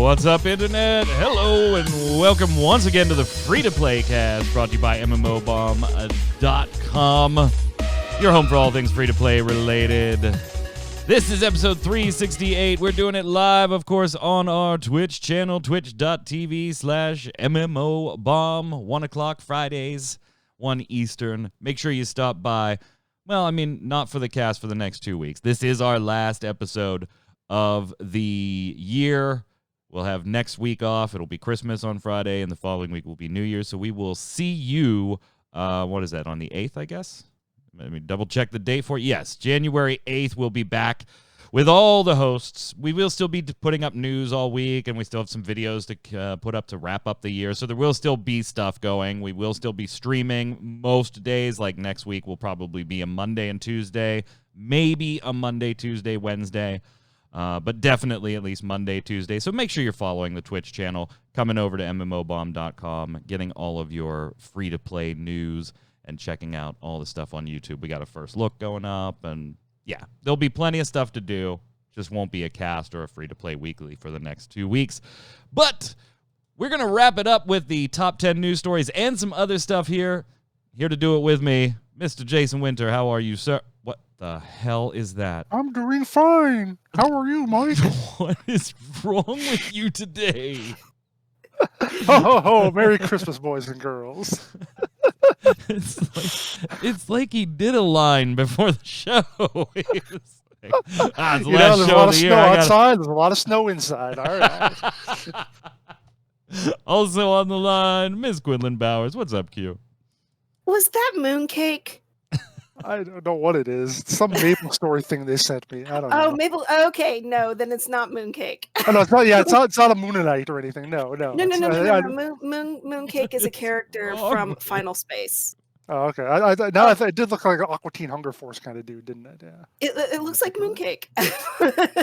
What's up, Internet? Hello, and welcome once again to the Free-to-Play Cast, brought to you by MMOBomb.com, your home for all things free-to-play related. This is episode 368. We're doing it live, of course, on our Twitch channel, twitch.tv/MMOBomb, 1 o'clock Fridays, 1 Eastern. Make sure you stop by. Well, I mean, not for the cast for the next 2 weeks. This is our last episode of the year. We'll have next week off. It'll be Christmas on Friday, and the following week will be New Year's. So we will see you, what is that, on the 8th, I guess? Let me double check the date for it. Yes, January 8th, we'll be back with all the hosts. We will still be putting up news all week, and we still have some videos to put up to wrap up the year. So there will still be stuff going. We will still be streaming most days. Like next week will probably be a Monday and Tuesday, maybe a Monday, Tuesday, Wednesday. But definitely at least Monday, Tuesday. So make sure you're following the Twitch channel, coming over to MMOBomb.com, getting all of your free-to-play news, and checking out all the stuff on YouTube. We got a first look going up, and yeah, there'll be plenty of stuff to do. Just won't be a cast or a free-to-play weekly for the next 2 weeks. But we're going to wrap it up with the top 10 news stories and some other stuff here. Here to do it with me, Mr. Jason Winter. How are you, sir? What the hell is that? I'm doing fine. How are you, Mike? What is wrong with you today? Oh, Merry Christmas, boys and girls. It's like he did a line before the show. He was like, it's the last there's show a lot of of the snow year. outside. There's a lot of snow inside. All right. Also on the line, Miss Quinlan Bowers. What's up, Q? Was that mooncake? I don't know what it is. It's some Maple Story thing they sent me. I don't know. Oh, Maple. Okay, no, then it's not mooncake. Oh, no, it's not. Yeah, it's not a Moonite or anything. No. No. Mooncake is a character from Final Space. Oh, okay. It did look like an Aqua Teen Hunger Force kind of dude, didn't it? Yeah. It looks like mooncake.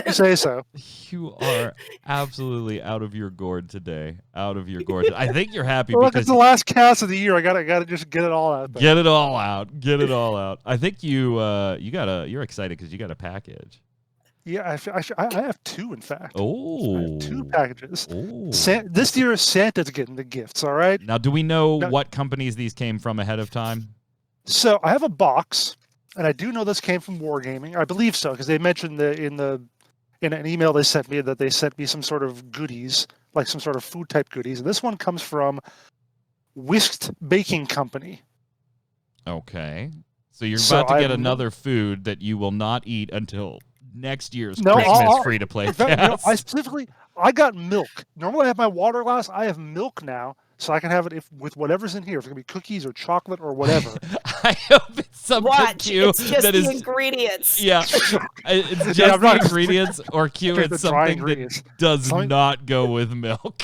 You say so. You are absolutely out of your gourd today. Out of your gourd. I think you're happy Well, look, because it's the last cast of the year. I gotta just get it all out there. Get it all out. Get it all out. I think you're excited because you got a package. Yeah, I have two, in fact. Oh. I have 2 packages. Oh. This year, Santa's getting the gifts, all right? Now, do we know what companies these came from ahead of time? So I have a box, and I do know this came from Wargaming. I believe so, because they mentioned in an email they sent me that they sent me some sort of goodies, like some sort of food-type goodies. And this one comes from Whisked Baking Company. Okay. So you're about to get another food that you will not eat until next year's Christmas free-to-play cast. I got milk. Normally I have my water glass. I have milk now, so I can have it with whatever's in here. If it's going to be cookies or chocolate or whatever. I hope it's something Q it's just that the is ingredients. Yeah, it's just the ingredients, or Q, it's something that does not go with milk.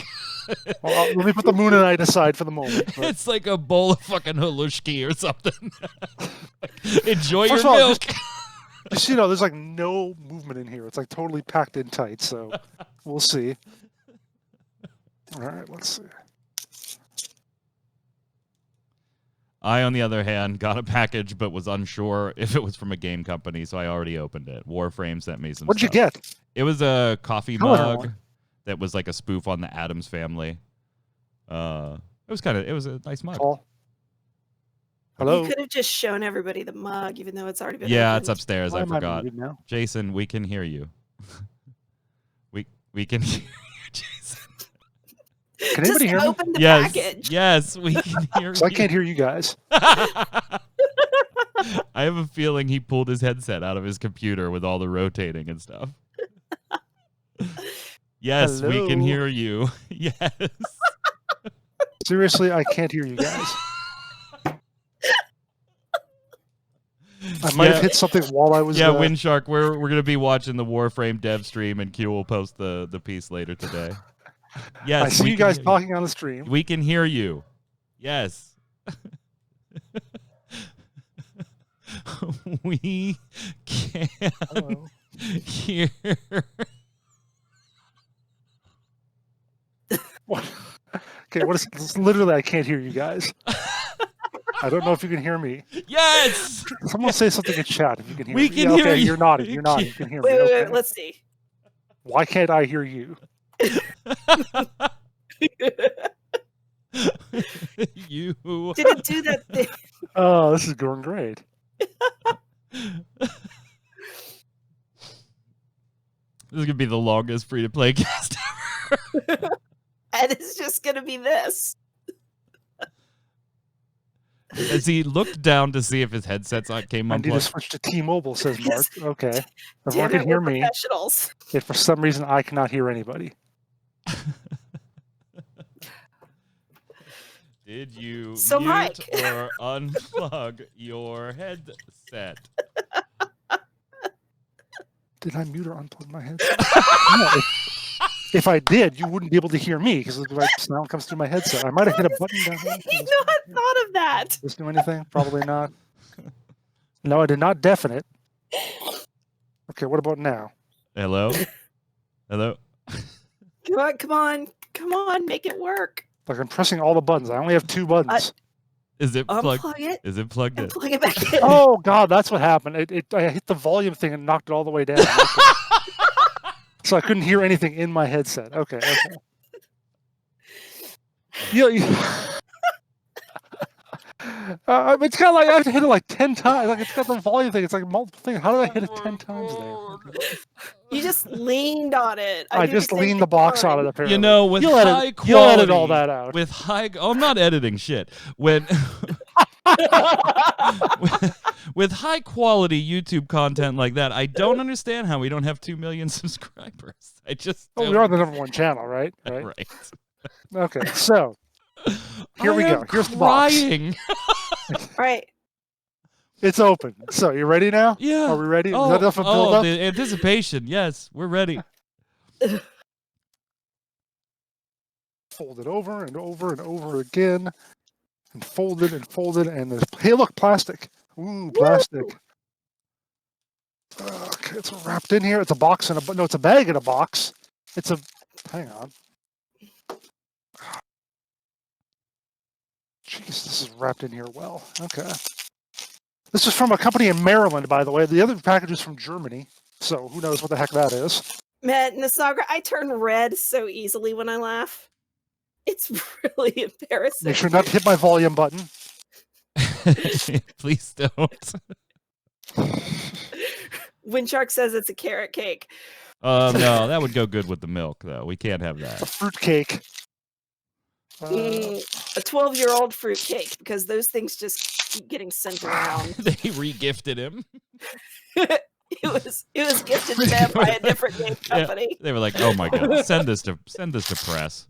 Well, let me put the Moonite aside for the moment. But. It's like a bowl of fucking halushki or something. Enjoy First your of all, milk. Just there's like no movement in here. It's like totally packed in tight. So we'll see. All right, let's see. I, on the other hand, got a package but was unsure if it was from a game company, so I already opened it. Warframe sent me some What'd stuff. you get? It was a coffee mug that was like a spoof on the Addams Family. It was a nice mug. Paul? Hello? You could have just shown everybody the mug, even though it's already been Yeah, opened. it's upstairs. I forgot. Now? Jason, we can hear you. we can hear you, Jason. Can anybody hear me? Open the package. Yes, we can hear So you. I can't hear you guys. I have a feeling he pulled his headset out of his computer with all the rotating and stuff. Yes, Hello? we can hear you. Yes. Seriously, I can't hear you guys. I might have hit something while I was... Yeah, Windshark, we're going to be watching the Warframe dev stream, and Q will post the piece later today. Yes, I see you guys talking on the stream. We can hear you. Yes. We can hear... What? Okay, literally, I can't hear you guys. I don't know if you can hear me. Yes! Someone say something in chat if you can hear me. We can hear you. You're nodding. You're nodding. You can hear me. Wait, okay. let's see. Why can't I hear you? You. Did it do that thing? Oh, this is going great. This is gonna be the longest free-to-play cast ever. And it's just gonna be this. As he looked down to see if his headsets came I need to unplugged. switch to T-Mobile, says Mark. Yes. Okay. Everyone Damn can it, hear we're me. professionals. Yet for some reason, I cannot hear anybody. Did you So, mute Mike. or unplug your headset? Did I mute or unplug my headset? No, if I did, you wouldn't be able to hear me because the sound comes through my headset. I might have hit a button down here. You not thought of that. Does this do anything? Probably not. No, I did not deafen it. Okay, what about now? Hello? Hello? Come on, make it work. Like I'm pressing all the buttons. I only have 2 buttons. Is it plugged? Unplug it Is it plugged in? and plug it back in. Oh God, that's what happened. I hit the volume thing and knocked it all the way down. Okay. So I couldn't hear anything in my headset. Okay. It's kind of like I have to hit it like 10 times. Like it's got the volume thing. It's like multiple things. How did I hit it 10 times there? You just leaned on it. I do just the same leaned the thing box on mine. it. Apparently, You know, with you'll high edit, you'll edit all quality- that out. With high, I'm not editing shit. When with high quality YouTube content like that, I don't understand how we don't have 2 million subscribers. I just Oh, we don't- are the #1 channel, right? right. Okay, so here we I go. am Here's the box. crying. Right. It's open. So you ready now? Yeah. Are we ready? Is that enough of a build up? The anticipation. Yes, we're ready. Fold it over and over and over again, and fold it and fold it, and there's hey, look, plastic. Ooh, plastic. Okay, it's wrapped in here. It's a box and no, it's a bag in a box. It's a hang on. Jeez, this is wrapped in here well. Okay. This is from a company in Maryland, by the way. The other package is from Germany, so who knows what the heck that is. Man, Nasagra, I turn red so easily when I laugh. It's really embarrassing. Make sure not to hit my volume button. Please don't. Windshark says it's a carrot cake. No, that would go good with the milk, though. We can't have It's a that. fruit cake. A 12-year-old fruit cake, because those things just keep getting sent around. They re-gifted him. It was gifted to them by a different game company. They were like, "Oh my god, send this to press.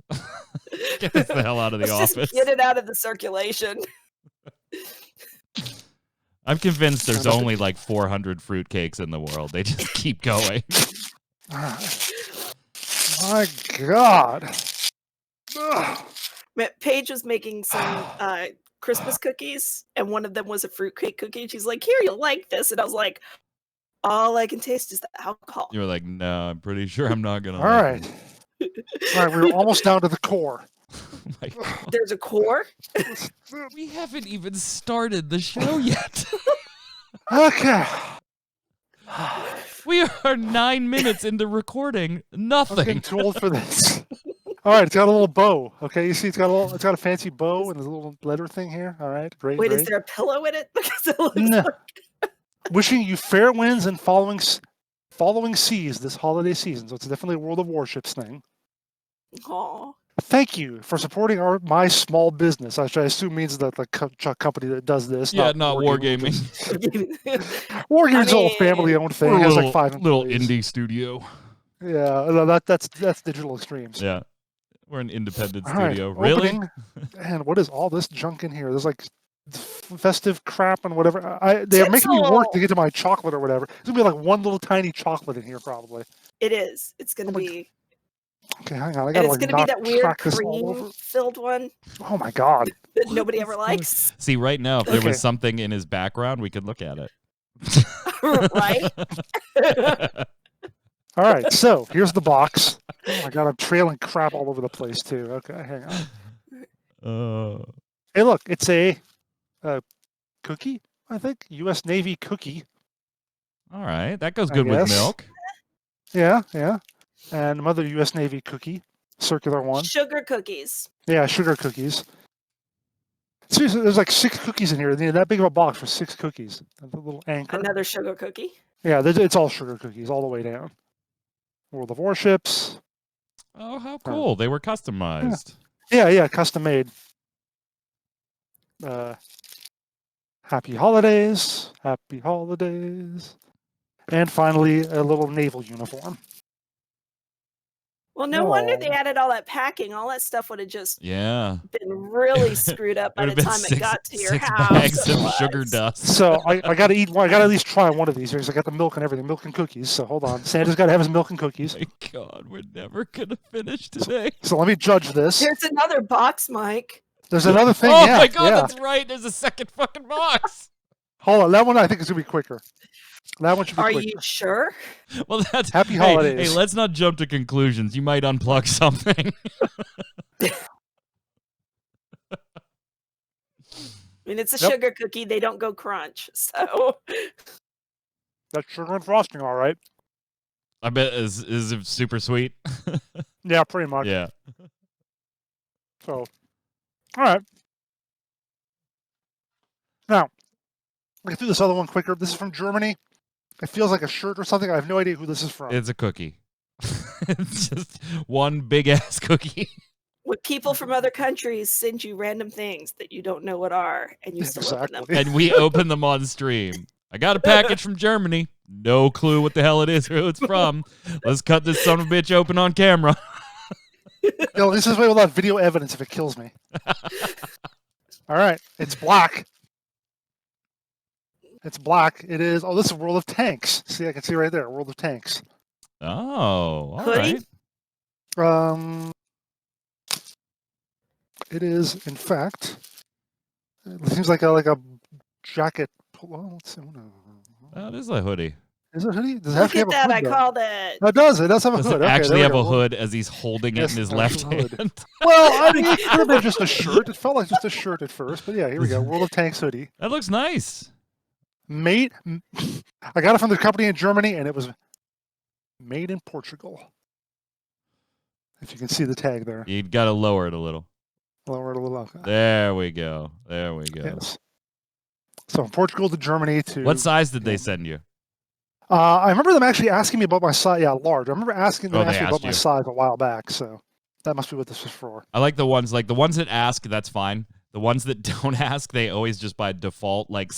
Get this the hell out of the Let's office." just get it out of the circulation. I'm convinced there's only like 400 fruitcakes in the world. They just keep going. My God. Ugh. Paige was making some Christmas cookies, and one of them was a fruitcake cookie. And she's like, "Here, you'll like this." And I was like, "All I can taste is the alcohol." You were like, "No, I'm pretty sure I'm not gonna." All like right. it." All right, we're almost down to the core. Oh my God. There's a core. We haven't even started the show yet. Okay. We are 9 minutes into recording. I'm Nothing. getting too old for this. All right, it's got a little bow. Okay, you see, it's got a fancy bow and there's a little letter thing here. All right, great. Wait, great. is there a pillow in it? Because it looks No. like... Wishing you fair winds and following seas this holiday season. So it's definitely a World of Warships thing. Aw. Thank you for supporting my small business, which I assume means that the company that does this. Yeah, not Wargaming. Wargaming's all mean, family-owned thing. We're It a has little, like 5 little employees. indie studio. Yeah, no, that's Digital Extremes. Yeah, we're an independent All right, studio. Really? opening. And what is all this junk in here? There's like festive crap and whatever. They're making me work to get to my chocolate or whatever. There's gonna be like one little tiny chocolate in here probably. It is. It's going to be... Okay, hang on. I And gotta it's like going to be not that weird track this all over. cream-filled one Oh my God. that nobody ever likes. See, right now, if there Okay. was something in his background, we could look at it. Right? All right, so here's the box. Oh my God, I'm trailing crap all over the place too. Okay, hang on. Hey, look, it's a cookie. I think U.S. Navy cookie. All right, that goes I good with guess. milk. Yeah, yeah. And another U.S. Navy cookie. circular one. Sugar cookies. Yeah, sugar cookies. Seriously, there's like 6 cookies in here. That big of a box for 6 cookies. A little anchor. Another sugar cookie. Yeah, it's all sugar cookies all the way down. World of Warships. Oh, how cool. They were customized. Yeah, custom made. Happy holidays. Happy holidays. And finally, a little naval uniform. Well, no wonder they added all that packing. All that stuff would have just Yeah. been really screwed up by It the would've been time it got to your 6 house. bags of sugar dust. So I got to eat one. I got to at least try one of these because I got the milk and everything, milk and cookies. So hold on, Santa's got to have his milk and cookies. My God, we're never gonna finish today. So let me judge this. There's another box, Mike. There's another thing. Oh yeah, my God, yeah. that's right. There's a second fucking box. Hold on, that one I think is gonna be quicker. That one should be Are quicker. you sure? Well, that's Happy hey, holidays. Hey, let's not jump to conclusions. You might unplug something. I mean, it's a Yep. sugar cookie. They don't go crunch. So That's sugar and frosting, all right. I bet is it super sweet? Yeah, pretty much. Yeah. So, all right. Now, I can do this other one quicker. This is from Germany. It feels like a shirt or something. I have no idea who this is from. It's a cookie. It's just one big ass cookie. when people from other countries send you random things that you don't know what are, and you still open them. And we open them on stream. I got a package from Germany. No clue what the hell it is or who it's from. Let's cut this son of a bitch open on camera. Yo, this is way without video evidence if it kills me. All right, it's black. It's black. It is. Oh, this is World of Tanks. See, I can see right there. World of Tanks. Oh, all Hoodie? right. It is, in fact. It seems like a jacket. Well, let's see. That is a hoodie. Is it a hoodie? Does it Look actually at have that! a I hood, though? called it. Oh, it does. It does have a Does hood. it Okay, actually there have we a go. hood as he's holding it Yes, in his an left actual hood. hand? Well, I mean, it could have been just a shirt. It felt like just a shirt at first, but yeah, here we go. World of Tanks hoodie. That looks nice. Made. I got it from the company in Germany, and it was made in Portugal. If you can see the tag there. You got to lower it a little. Lower it a little. Okay. There we go. There we go. Yes. So from Portugal to Germany to. What size did they send you? I remember them actually asking me about my size. Yeah, large. I remember asking them Oh, they asking me about asked my you. size a while back. So that must be what this was for. I like the ones that ask, that's fine. The ones that don't ask, they always just by default, like,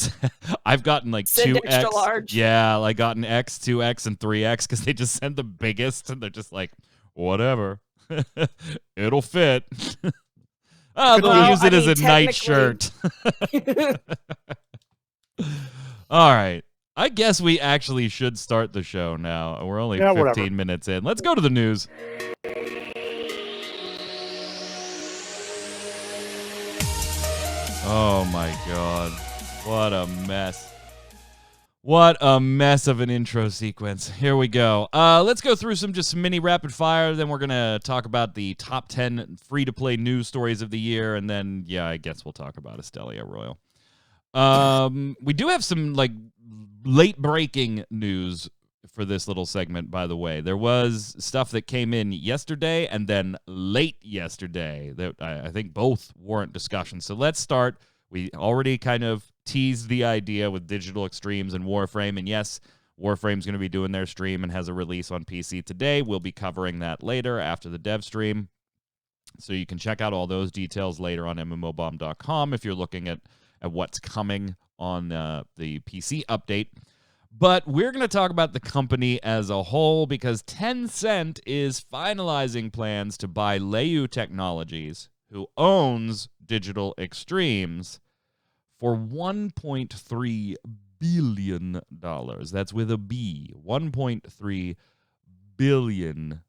I've gotten like Send 2X. extra large. Yeah, like gotten X, 2X, and 3X because they just send the biggest and they're just like, whatever. It'll fit. Oh, they'll Well, use it I as a mean, night shirt. All right. I guess we actually should start the show now. We're only 15 whatever. minutes in. Let's go to the news. Oh my God. What a mess. What a mess of an intro sequence. Here we go. Let's go through some mini rapid fire. Then we're going to talk about the top 10 free-to-play news stories of the year. And then, yeah, I guess we'll talk about Astellia Royal. We do have some, like, late-breaking news for this little segment, by the way. There was stuff that came in yesterday and then late yesterday that I think both warrant discussion. So let's start. We already kind of teased the idea with Digital Extremes and Warframe. And yes, Warframe's going to be doing their stream and has a release on PC today. We'll be covering that later after the dev stream. So you can check out all those details later on mmobomb.com if you're looking at what's coming on the PC update. But we're going to talk about the company as a whole because Tencent is finalizing plans to buy Leyou Technologies, who owns Digital Extremes, for $1.3 billion. That's with a B. $1.3 billion.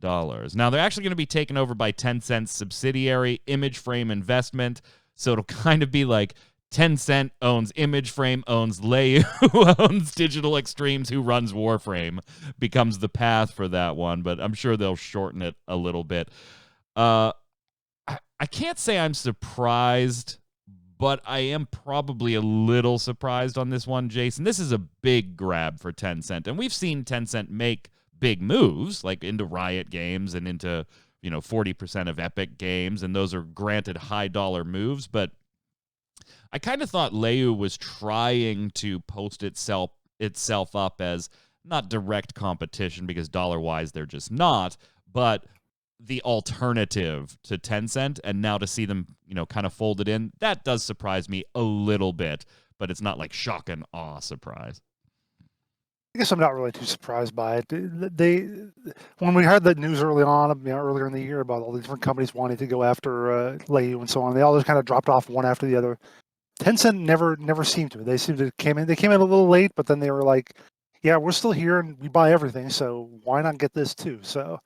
Now, they're actually going to be taken over by Tencent's subsidiary, ImageFrame Investment. So it'll kind of be like Tencent owns ImageFrame, owns Leyou, who owns Digital Extremes, who runs Warframe, becomes the path for that one. But I'm sure they'll shorten it a little bit. I can't say I'm surprised, but I am probably a little surprised on this one, Jason. This is a big grab for Tencent, and we've seen Tencent make big moves, like into Riot games and into 40% of Epic Games, and those are granted high dollar moves, but I kind of thought Leyou was trying to post itself up as not direct competition, because dollar-wise they're just not, but the alternative to Tencent, and now to see them, kind of folded in, that does surprise me a little bit, but it's not like shock and awe surprise. I guess I'm not really too surprised by it. When we heard that news early on, earlier in the year, about all the different companies wanting to go after Leyou and so on, they all just kind of dropped off one after the other. Tencent never seemed to. They seemed to came in a little late, but then they were like, "Yeah, we're still here and we buy everything, so why not get this too?" So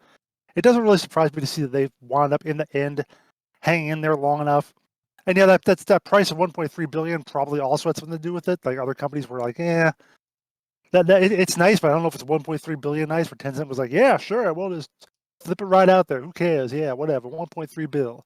it doesn't really surprise me to see that they wound up in the end hanging in there long enough. And yeah, that price of 1.3 billion probably also had something to do with it. Like, other companies were like, it's nice, but I don't know if it's 1.3 billion nice. Where Tencent was like, "Yeah, sure, we'll just flip it right out there. Who cares? Yeah, whatever. 1.3 bill."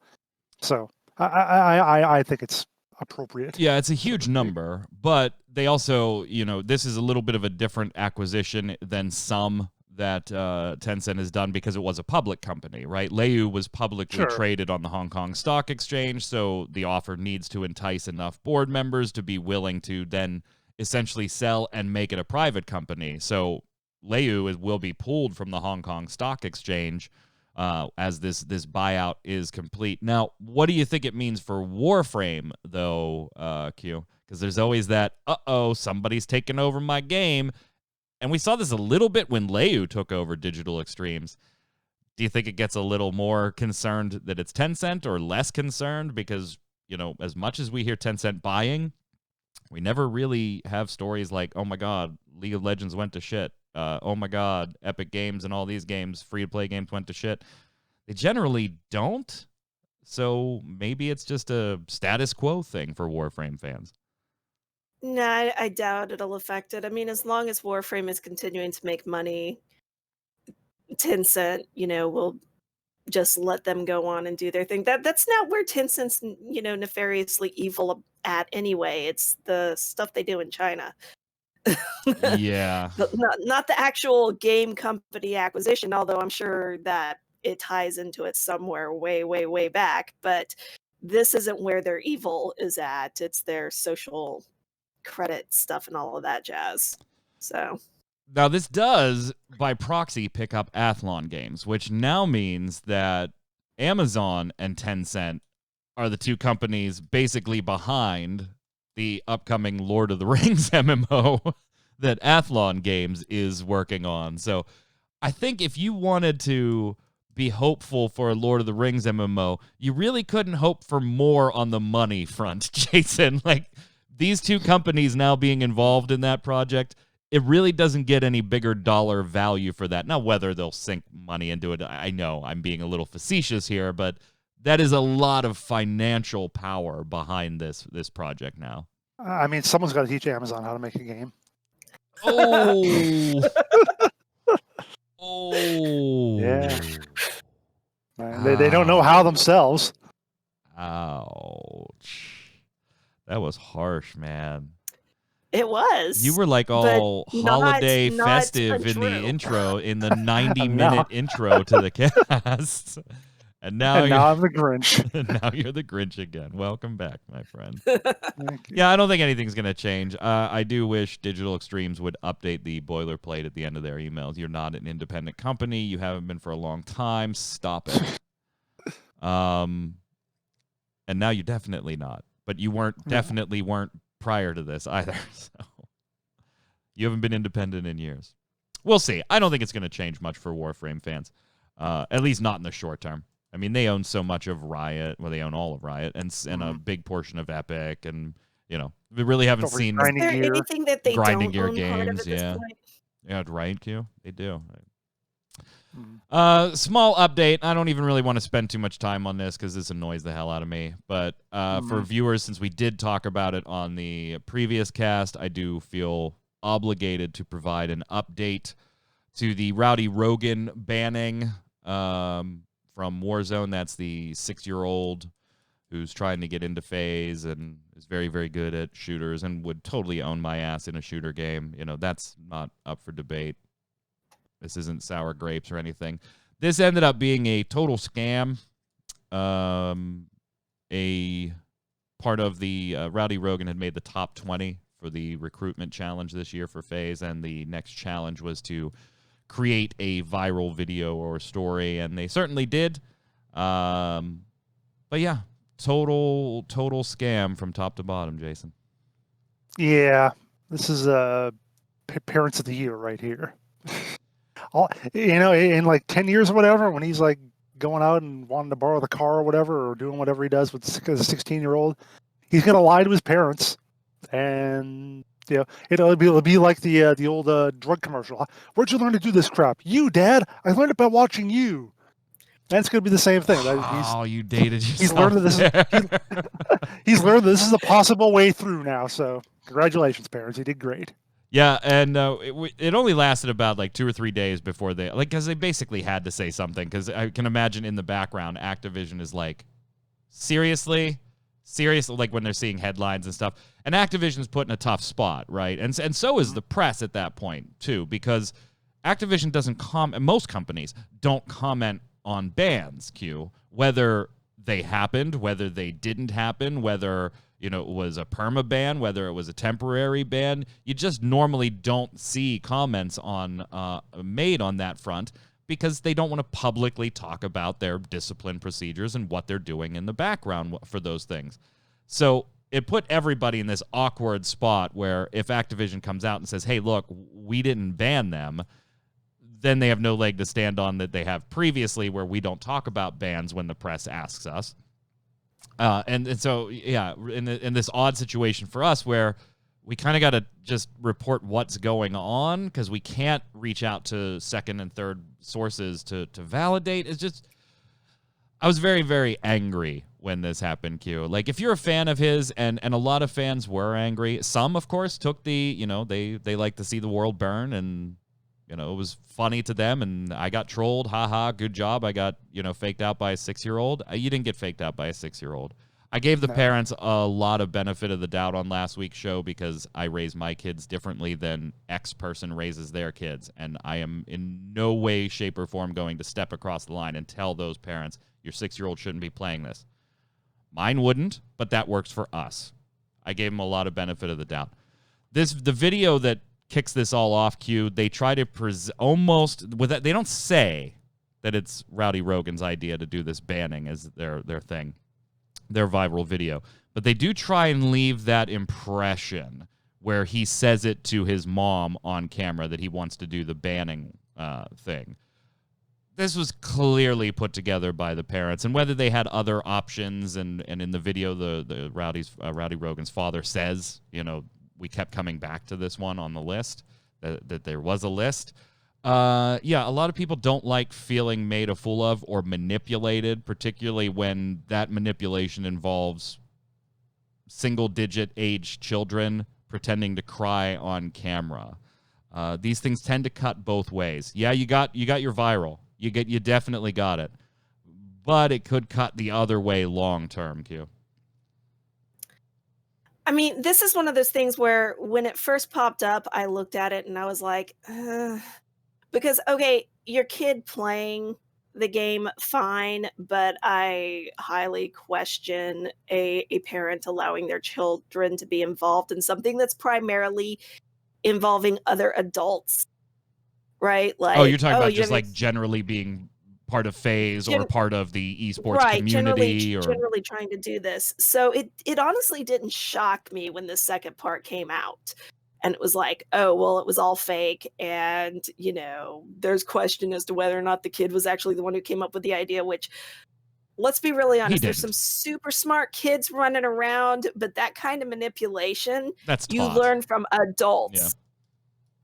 So I think it's appropriate. Yeah, it's a huge number, but they also, this is a little bit of a different acquisition than some that Tencent has done, because it was a public company, right? Leyou was publicly traded on the Hong Kong Stock Exchange, so the offer needs to entice enough board members to be willing to then essentially sell and make it a private company. So Leyou will be pulled from the Hong Kong Stock Exchange as this buyout is complete. Now, what do you think it means for Warframe, though, Q? Because there's always that, somebody's taking over my game. And we saw this a little bit when Leyou took over Digital Extremes. Do you think it gets a little more concerned that it's Tencent, or less concerned? Because, as much as we hear Tencent buying, we never really have stories like, oh my God, League of Legends went to shit. Oh my God, Epic Games and all these games, free-to-play games, went to shit. They generally don't. So maybe it's just a status quo thing for Warframe fans. No, I doubt it'll affect it. I mean, as long as Warframe is continuing to make money, Tencent, will just let them go on and do their thing. That's not where Tencent's, nefariously evil at anyway. It's the stuff they do in China. Yeah. Not the actual game company acquisition, although I'm sure that it ties into it somewhere way, way, way back. But this isn't where their evil is at. It's their social credit stuff and all of that jazz. So now this does, by proxy, pick up Athlon Games, which now means that Amazon and Tencent are the two companies basically behind the upcoming Lord of the Rings MMO that Athlon Games is working on. So I think if you wanted to be hopeful for a Lord of the Rings MMO, you really couldn't hope for more on the money front, Jason. Like, these two companies now being involved in that project, it really doesn't get any bigger dollar value for that. Now, whether they'll sink money into it, I know I'm being a little facetious here, but that is a lot of financial power behind this project now. I mean, someone's got to teach Amazon how to make a game. Oh. Oh. Yeah. They don't know how themselves. Ouch. That was harsh, man. It was. You were like all holiday not festive in the intro, in the 90-minute intro to the cast. And now I'm the Grinch. Now you're the Grinch again. Welcome back, my friend. Yeah, I don't think anything's going to change. I do wish Digital Extremes would update the boilerplate at the end of their emails. You're not an independent company. You haven't been for a long time. Stop it. And now you're definitely not. But you definitely weren't prior to this either. So you haven't been independent in years. We'll see. I don't think it's going to change much for Warframe fans, at least not in the short term. I mean, they own so much of Riot. Well, they own all of Riot and a big portion of Epic, and we really haven't seen anything that they grinding don't gear own games. Part of at this point? Yeah, Riot Q. They do. Small update. I don't even really want to spend too much time on this because this annoys the hell out of me. But for viewers, since we did talk about it on the previous cast, I do feel obligated to provide an update to the Rowdy Rogan banning from Warzone. That's the 6-year-old who's trying to get into FaZe and is very, very good at shooters and would totally own my ass in a shooter game. That's not up for debate. This isn't sour grapes or anything. This ended up being a total scam. A part of the Rowdy Rogan had made the top 20 for the recruitment challenge this year for FaZe, and the next challenge was to create a viral video or story, and they certainly did. But yeah, total scam from top to bottom, Jason. Yeah, this is Parents of the Year right here. In like 10 years or whatever, when he's like going out and wanting to borrow the car or whatever, or doing whatever he does with a 16-year-old, he's gonna lie to his parents, and it'll be like the old drug commercial. Where'd you learn to do this crap? You, Dad. I learned it by watching you. That's gonna be the same thing. You dated yourself. He's learned that he's learned this is a possible way through now. So congratulations, parents. You did great. Yeah, and it only lasted about like 2 or 3 days before because they basically had to say something, because I can imagine in the background Activision is like, seriously, like when they're seeing headlines and stuff. And Activision's put in a tough spot, right? And so is the press at that point too, because Activision doesn't comment. Most companies don't comment on bans, Q, whether they happened, whether they didn't happen, whether it was a perma ban, whether it was a temporary ban. You just normally don't see comments made on that front, because they don't want to publicly talk about their discipline procedures and what they're doing in the background for those things. So it put everybody in this awkward spot where if Activision comes out and says, hey, look, we didn't ban them, then they have no leg to stand on that they have previously, where we don't talk about bans when the press asks us. And so, yeah, in this odd situation for us where we kind of got to just report what's going on, because we can't reach out to second and third sources to validate. It's just, I was very, very angry when this happened, Q. Like, if you're a fan of his, and a lot of fans were angry, some, of course, took they like to see the world burn, and it was funny to them, and I got trolled. Haha, good job. I got, faked out by a 6-year-old. You didn't get faked out by a 6-year-old. I gave the parents a lot of benefit of the doubt on last week's show, because I raise my kids differently than X person raises their kids. And I am in no way, shape, or form going to step across the line and tell those parents, your 6-year-old shouldn't be playing this. Mine wouldn't, but that works for us. I gave them a lot of benefit of the doubt. The video that kicks this all off, Q, they try to they don't say that it's Rowdy Rogan's idea to do this banning as their thing, their viral video, but they do try and leave that impression where he says it to his mom on camera that he wants to do the banning thing. This was clearly put together by the parents, and whether they had other options, and in the video the Rowdy Rogan's father says, we kept coming back to this one on the list, that there was a list. A lot of people don't like feeling made a fool of or manipulated, particularly when that manipulation involves single-digit age children pretending to cry on camera. These things tend to cut both ways. Yeah, you got your viral. You definitely got it. But it could cut the other way long term, Q. I mean, this is one of those things where when it first popped up, I looked at it and I was like, because, okay, your kid playing the game, fine, but I highly question a parent allowing their children to be involved in something that's primarily involving other adults, right? Like, you're talking about just like generally being part of FaZe or part of the esports community, generally trying to do this. So it honestly didn't shock me when the second part came out, and it was like, oh, well, it was all fake, and there's question as to whether or not the kid was actually the one who came up with the idea, which, let's be really honest, there's some super smart kids running around, but that kind of manipulation you learn from adults. Yeah.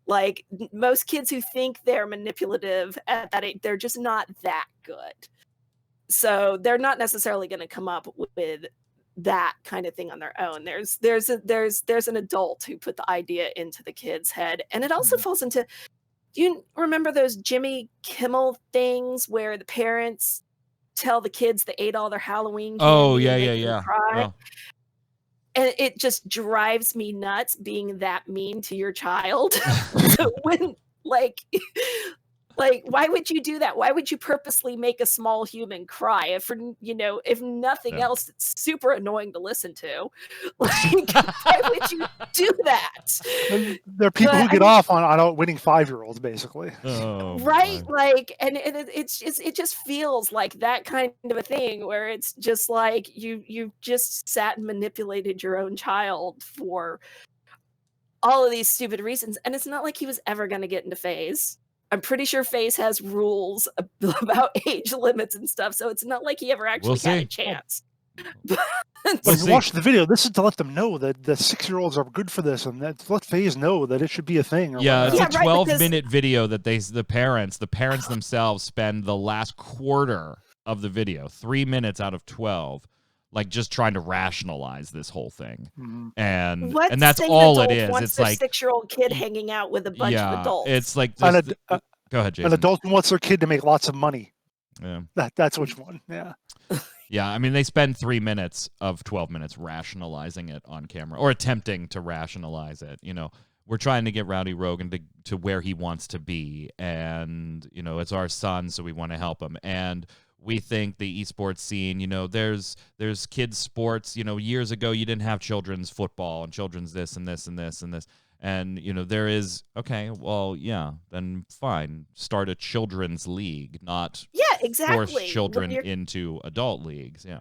Like, most kids who think they're manipulative at that age, they're just not that good. So they're not necessarily going to come up with that kind of thing on their own. There's an adult who put the idea into the kid's head, and it also falls into. Do you remember those Jimmy Kimmel things where the parents tell the kids they ate all their Halloween candy? Oh yeah. Cry? Oh. And it just drives me nuts being that mean to your child. So when, like, Like, why would you do that? Why would you purposely make a small human cry? If nothing Yeah. else, it's super annoying to listen to. Like, why would you do that? And there are people But who get off on outwitting 5-year-olds, basically. Oh, right, my. like, and it just feels like that kind of a thing where it's just like you just sat and manipulated your own child for all of these stupid reasons, and it's not like he was ever gonna get into phase. I'm pretty sure phase has rules about age limits and stuff, so it's not like he ever We'll actually had a see. chance. But We'll if you see. watch the video, this is to let them know that the 6-year-olds are good for this, and that let FaZe know that it should be a thing. Or Yeah, it's whatnot. a Yeah, right, because 12-minute video that the parents themselves spend the last quarter of the video, 3 minutes out of 12, like just trying to rationalize this whole thing. Mhm. And what that's sane all it adult is. wants It's their like, 6-year-old kid y- hanging out with a bunch of yeah, adults? it's like An, this. ad- Go ahead, an Jason. adult who wants their kid to make lots of money. Yeah. That's which one. Yeah. Yeah, I mean, they spend 3 minutes of 12 minutes rationalizing it on camera or attempting to rationalize it. We're trying to get Rowdy Rogan to where he wants to be. And, it's our son, so we want to help him. And we think the esports scene, there's kids sports. Years ago, you didn't have children's football and children's this and this and this and this. And, there is, okay, well, yeah, then fine. Start a children's league, not Yeah, force exactly. children You're into adult leagues. Yeah.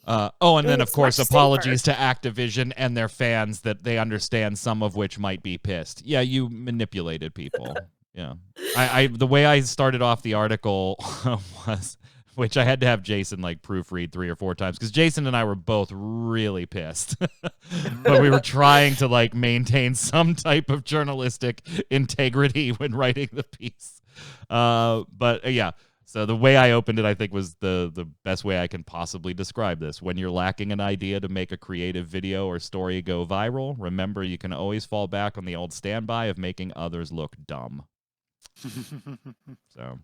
And then, of it's course, much apologies safer. to Activision and their fans that they understand some of which might be pissed. Yeah, you manipulated people. Yeah. The way I started off the article was, which I had to have Jason like proofread 3 or 4 times because Jason and I were both really pissed, but we were trying to like maintain some type of journalistic integrity when writing the piece. Yeah. So the way I opened it, I think, was the best way I can possibly describe this. When you're lacking an idea to make a creative video or story go viral, remember you can always fall back on the old standby of making others look dumb. So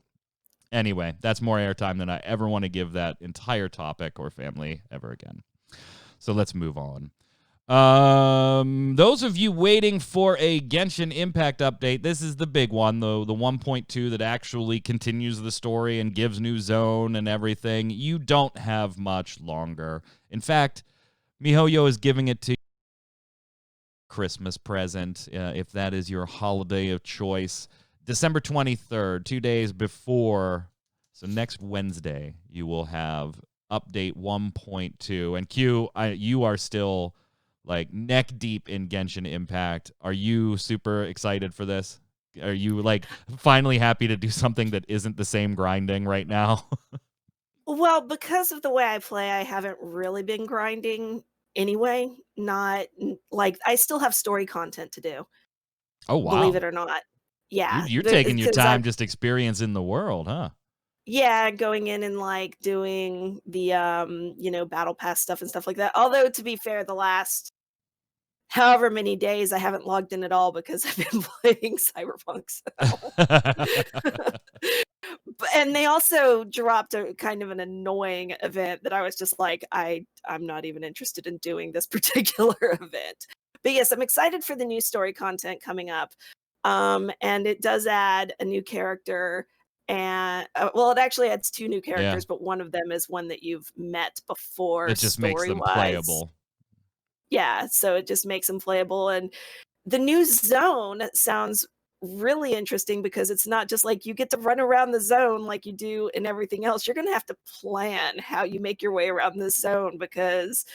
anyway, that's more airtime than I ever want to give that entire topic or family ever again. So let's move on. Those of you waiting for a Genshin Impact update, this is the big one, though, the 1.2 that actually continues the story and gives new zone and everything. You don't have much longer. In fact, MiHoYo is giving it to you Christmas present, if that is your holiday of choice. December 23rd, 2 days before, so next Wednesday, you will have update 1.2. And Q, you are still like neck deep in Genshin Impact. Are you super excited for this? Are you like finally happy to do something that isn't the same grinding right now? Well, because of the way I play, I haven't really been grinding anyway. Not like I still have story content to do, Oh, believe wow. it or not. Yeah, You're taking your because time just experiencing the world, huh? yeah, going in and like doing the battle pass stuff and stuff like that. Although to be fair, the last however many days I haven't logged in at all because I've been playing Cyberpunk. And they also dropped a kind of an annoying event that I was just like, I'm not even interested in doing this particular event. But yes, I'm excited for the new story content coming up. And it does add a new character. And well, it actually adds 2 new characters, but one of them is one that you've met before It just makes them story-wise. playable. Yeah, so it just makes them playable. And the new zone sounds really interesting because it's not just like you get to run around the zone like you do in everything else. You're going to have to plan how you make your way around this zone because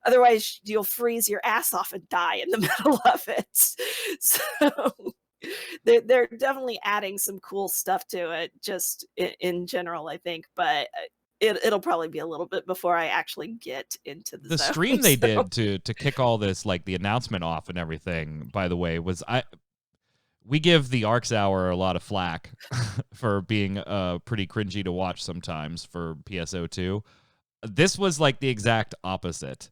otherwise you'll freeze your ass off and die in the middle of it. So they're definitely adding some cool stuff to it just in general, I think, but it'll probably be a little bit before I actually get into the zone. Stream they So. did to kick all this, like the announcement off and everything, by the way, was we give the Arcs Hour a lot of flack for being pretty cringy to watch sometimes for PSO2. This was like the exact opposite,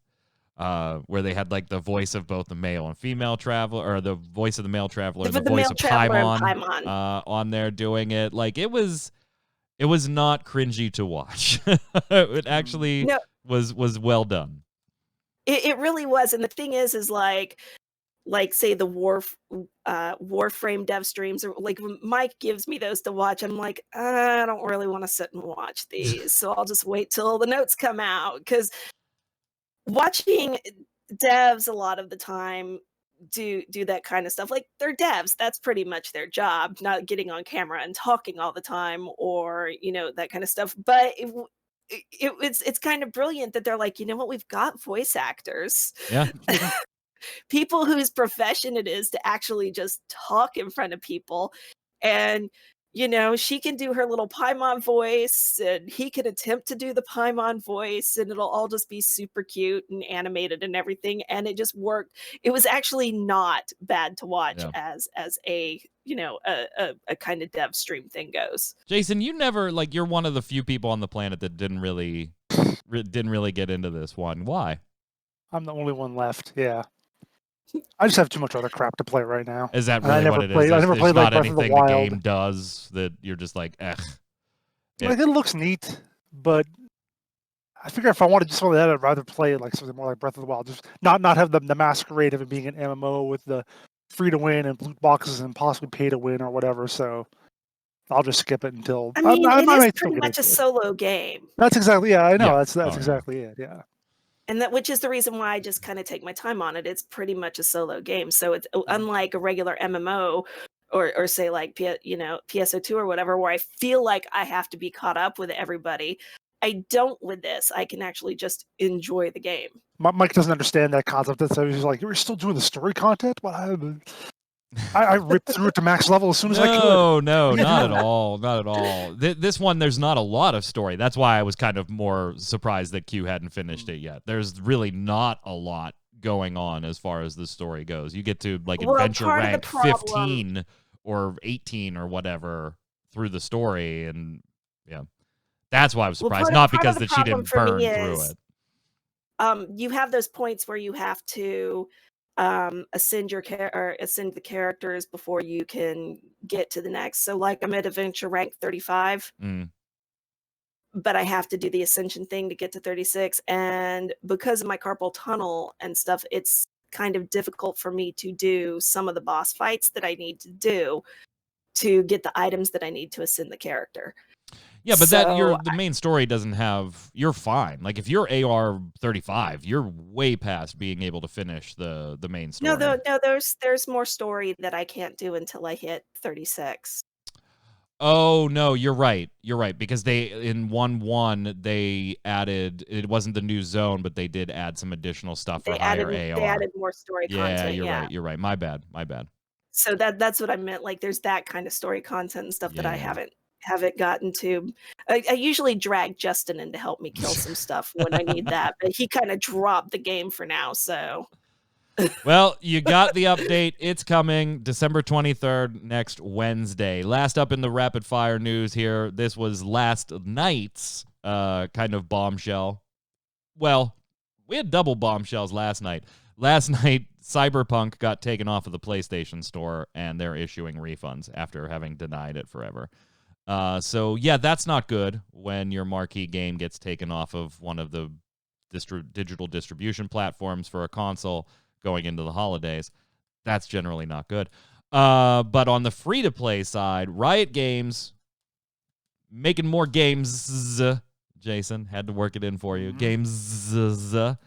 where they had like the voice of both the male and female traveler, or the voice of the male traveler and the voice of Paimon on there doing it. Like it was not cringy to watch. It actually was well done. It really was. And the thing is like like say the Warframe dev streams, or like when Mike gives me those to watch, I'm like, I don't really want to sit and watch these, so I'll just wait till the notes come out, because watching devs a lot of the time do that kind of stuff. Like, they're devs, that's pretty much their job, not getting on camera and talking all the time, or that kind of stuff. But it's kind of brilliant that they're like, you know what, we've got voice actors, Yeah. people whose profession it is to actually just talk in front of people. And she can do her little Paimon voice, and he can attempt to do the Paimon voice, and it'll all just be super cute and animated and everything, and it just worked. It was actually not bad to watch, Yeah. as a a kind of dev stream thing goes. Jason, you never, you're one of the few people on the planet that didn't really get into this one. Why? I'm the only one left. Yeah. I just have too much other crap to play right now. Is that And I really never what it is? played- I There's, never there's played, like, not Breath of the anything the Wild. game does that you're just like, eh. Like, it looks neat, but I figure if I wanted to do something like that, I'd rather play like something more like Breath of the Wild. Just not have the masquerade of it being an MMO with the free to win and loot boxes and possibly pay to win or whatever. So I'll just skip it until I mean, I it might is still pretty get much a into it. solo game. That's exactly, yeah, I know. Yeah. That's Oh, yeah. exactly it. Yeah. And which is the reason why I just kind of take my time on it. It's pretty much a solo game. So it's unlike a regular MMO, or say like PSO2 or whatever, where I feel like I have to be caught up with everybody. I don't with this. I can actually just enjoy the game. Mike doesn't understand that concept. So he's like, "You're still doing the story content?" Well, I ripped through it to max level as soon as I could. No, not at all. Not at all. This one, there's not a lot of story. That's why I was kind of more surprised that Q hadn't finished it yet. There's really not a lot going on as far as the story goes. You get to adventure rank 15 or 18 or whatever through the story, and yeah, that's why I was surprised. Not because that she didn't burn through it. You have those points where you have to ascend the characters before you can get to the next. So like, I'm at adventure rank 35, but I have to do the ascension thing to get to 36. And because of my carpal tunnel and stuff, it's kind of difficult for me to do some of the boss fights that I need to do to get the items that I need to ascend the character. Yeah, but the main story doesn't have. You're fine. Like, if you're AR 35, you're way past being able to finish the main story. No, there's more story that I can't do until I hit 36. Oh no, you're right. You're right, because they in 1.1 they added, it wasn't the new zone, but they did add some additional stuff for higher AR. They added more story content. You're right. You're right. My bad. So that's what I meant. Like, there's that kind of story content and stuff that I haven't gotten to. I usually drag Justin in to help me kill some stuff when I need that, but he kind of dropped the game for now. So, well, you got the update. It's coming December 23rd, next Wednesday. Last up in the rapid fire news here. This was last night's kind of bombshell. Well, we had double bombshells last night. Last night, Cyberpunk got taken off of the PlayStation Store, and they're issuing refunds after having denied it forever. So, yeah, that's not good when your marquee game gets taken off of one of the digital distribution platforms for a console going into the holidays. That's generally not good. But on the free-to-play side, Riot Games making more games. Jason, had to work it in for you. Games. And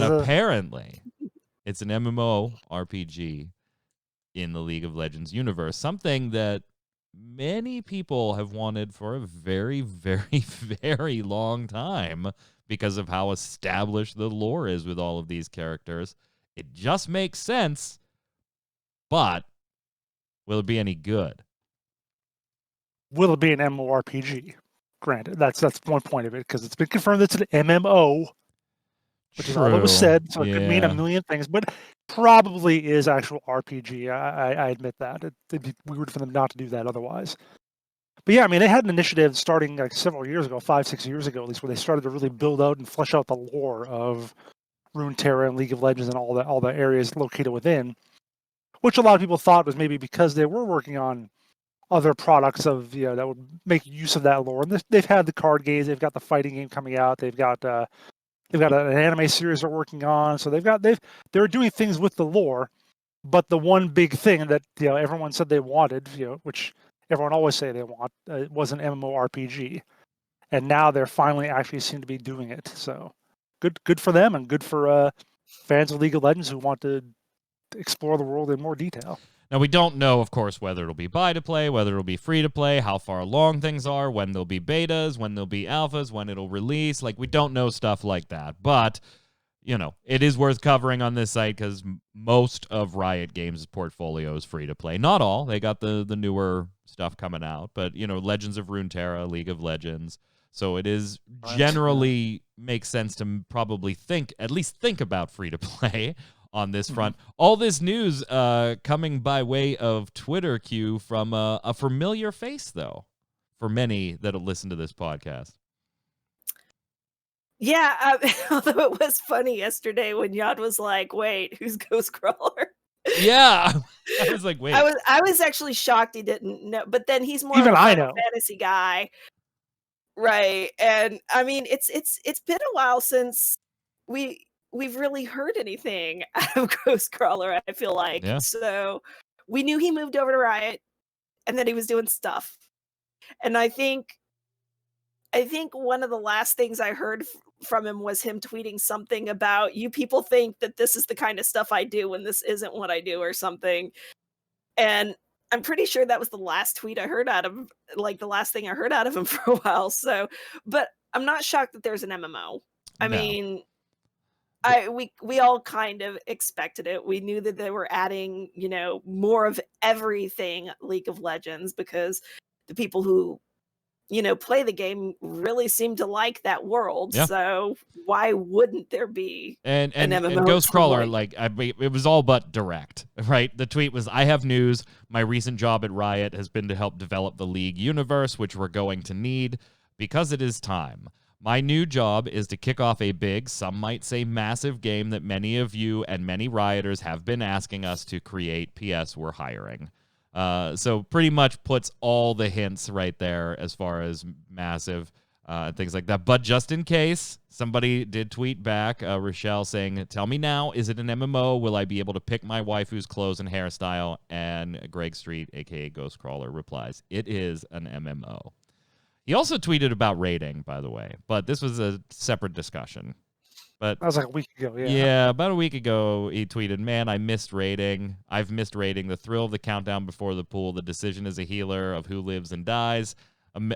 apparently, it's an MMO RPG in the League of Legends universe, something that many people have wanted for a very, very, very long time because of how established the lore is with all of these characters. It just makes sense, but will it be any good? Will it be an MMORPG? Granted, that's one point of it, because it's been confirmed it's an MMO, which is all that was said. So it could mean a million things, but probably is actual RPG. I admit that. It'd be weird for them not to do that otherwise. But yeah, I mean, they had an initiative starting like several years ago, 5-6 years ago at least, where they started to really build out and flesh out the lore of Runeterra and League of Legends and all the areas located within, which a lot of people thought was maybe because they were working on other products of that would make use of that lore. And they've had the card games, they've got the fighting game coming out, they've got an anime series they're working on, so they're doing things with the lore. But the one big thing that everyone said they wanted, which everyone always say they want, was an MMORPG, and now they're finally actually seem to be doing it. So good for them, and good for fans of League of Legends who want to explore the world in more detail. Now, we don't know, of course, whether it'll be buy-to-play, whether it'll be free-to-play, how far along things are, when there'll be betas, when there'll be alphas, when it'll release. Like, we don't know stuff like that. But, it is worth covering on this site because most of Riot Games' portfolio is free-to-play. Not all. They got the newer stuff coming out. But, Legends of Runeterra, League of Legends. So it is generally makes sense to probably at least think about free-to-play on this front. All this news coming by way of Twitter Q from a familiar face, though, for many that'll listen to this podcast. Yeah, although it was funny yesterday when Yad was like, wait, who's Ghostcrawler? Yeah, I was like, wait. I was actually shocked he didn't know, but then he's more Even of a I Final know. Fantasy guy. Right. And I mean, it's been a while since we've really heard anything out of Ghostcrawler, I feel like. Yeah. So we knew he moved over to Riot and that he was doing stuff. And I think one of the last things I heard from him was him tweeting something about, you people think that this is the kind of stuff I do when this isn't what I do, or something. And I'm pretty sure that was the last tweet I heard out of him, like the last thing I heard out of him for a while. So, but I'm not shocked that there's an MMO. I mean, we all kind of expected it. We knew that they were adding, more of everything League of Legends, because the people who play the game really seem to like that world. Yeah. So why wouldn't there be an MMO? And Ghostcrawler, it was all but direct, right? The tweet was, I have news. My recent job at Riot has been to help develop the League universe, which we're going to need because it is time. My new job is to kick off a big, some might say massive game that many of you and many Rioters have been asking us to create. P.S. We're hiring. So pretty much puts all the hints right there as far as massive things like that. But just in case, somebody did tweet back, Rochelle, saying, tell me now, is it an MMO? Will I be able to pick my waifu's clothes and hairstyle? And Greg Street, a.k.a. Ghostcrawler, replies, it is an MMO. He also tweeted about raiding, by the way, but this was a separate discussion. But that was like a week ago, yeah. Yeah, about a week ago, he tweeted, man, I missed raiding. I've missed raiding. The thrill of the countdown before the pool, the decision as a healer of who lives and dies,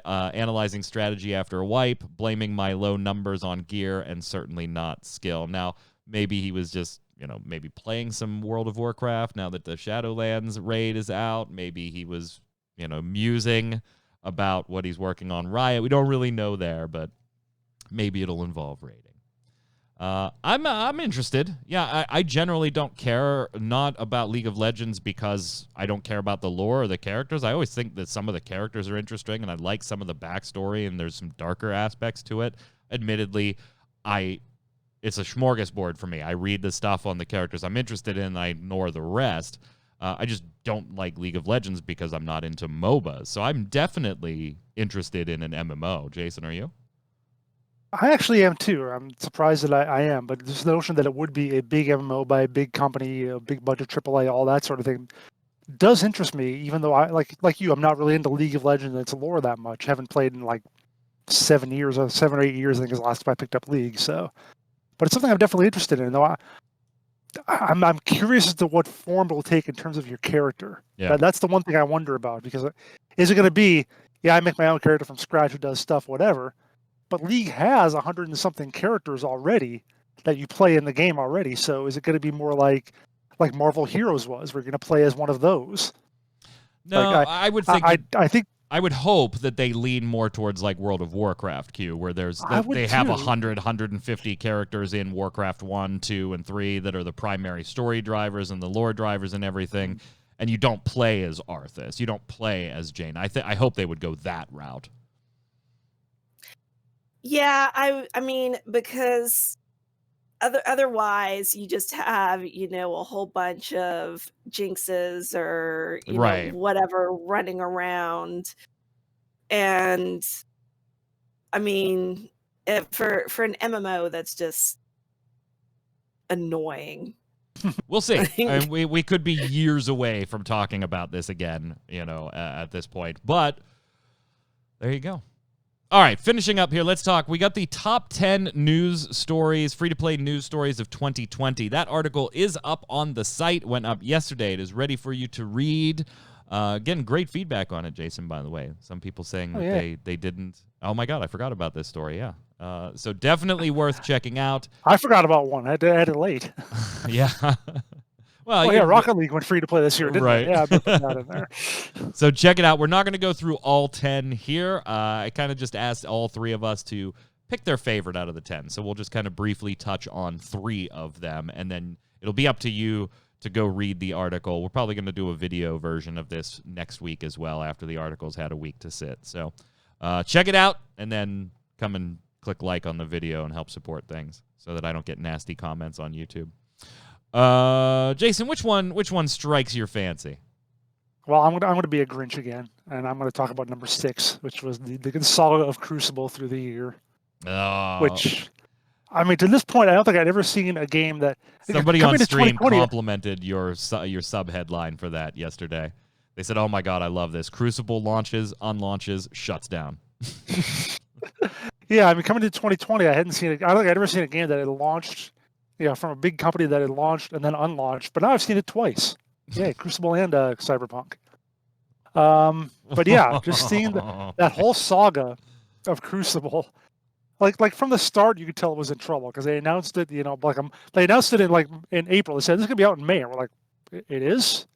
analyzing strategy after a wipe, blaming my low numbers on gear, and certainly not skill. Now, maybe he was just, maybe playing some World of Warcraft now that the Shadowlands raid is out. Maybe he was, musing about what he's working on Riot. We don't really know there, but maybe it'll involve raiding. I'm interested. Yeah, I generally don't care not about League of Legends because I don't care about the lore or the characters. I always think that some of the characters are interesting, and I like some of the backstory, and there's some darker aspects to it. Admittedly, it's a smorgasbord for me. I read the stuff on the characters I'm interested in, and I ignore the rest. I just don't like League of Legends because I'm not into MOBAs. So I'm definitely interested in an MMO. Jason, are you? I actually am too. I'm surprised that I am, but this notion that it would be a big MMO by a big company, a big budget AAA, all that sort of thing, does interest me. Even though I like you, I'm not really into League of Legends and its lore that much. Haven't played in like 7 or 8 years. I think is the last time I picked up League. So, but it's something I'm definitely interested in. Though I'm curious as to what form it'll take in terms of your character. Yeah, that's the one thing I wonder about, because is it going to be, I make my own character from scratch who does stuff, whatever. But League has 100 and something characters already that you play in the game already. So is it going to be more like Marvel Heroes was? We're going to play as one of those. No, I would think. I think I would hope that they lean more towards like World of Warcraft, Q, where they have 100, 150 characters in Warcraft 1, 2, and 3 that are the primary story drivers and the lore drivers and everything. And you don't play as Arthas. You don't play as Jane. I hope they would go that route. Yeah, I mean, because otherwise you just have, a whole bunch of jinxes or whatever running around. And I mean, for an MMO, that's just annoying. We'll see. I mean, we could be years away from talking about this again, at this point. But there you go. All right, finishing up here, let's talk. We got the top 10 news stories, free-to-play news stories of 2020. That article is up on the site, went up yesterday. It is ready for you to read. Getting great feedback on it, Jason, by the way. Some people saying that they didn't. Oh, my God, I forgot about this story, yeah. So definitely worth checking out. I forgot about one. I had to add it late. Yeah. Well, Rocket League went free to play this year, didn't right. it? Yeah, I put that in there. So check it out. We're not going to go through all 10 here. I kind of just asked all three of us to pick their favorite out of the 10. So we'll just kind of briefly touch on 3 of them, and then it'll be up to you to go read the article. We're probably going to do a video version of this next week as well after the article's had a week to sit. So check it out, and then come and click like on the video and help support things so that I don't get nasty comments on YouTube. Jason, which one strikes your fancy? Well, I'm gonna be a Grinch again, and I'm gonna talk about number 6, which was the saga of Crucible through the year. Oh. Which, I mean, to this point, I don't think I'd ever seen a game that somebody on stream complimented your sub headline for that yesterday. They said, "Oh my God, I love this. Crucible launches, unlaunches, shuts down." Yeah, I mean, coming to 2020, I don't think I'd ever seen a game that had launched, from a big company that had launched and then unlaunched. But now I've seen it twice. Yeah, Crucible and Cyberpunk. But yeah, just seeing that whole saga of Crucible, like from the start, you could tell it was in trouble because they announced it. They announced it in April. They said this is gonna be out in May. And we're like, it is.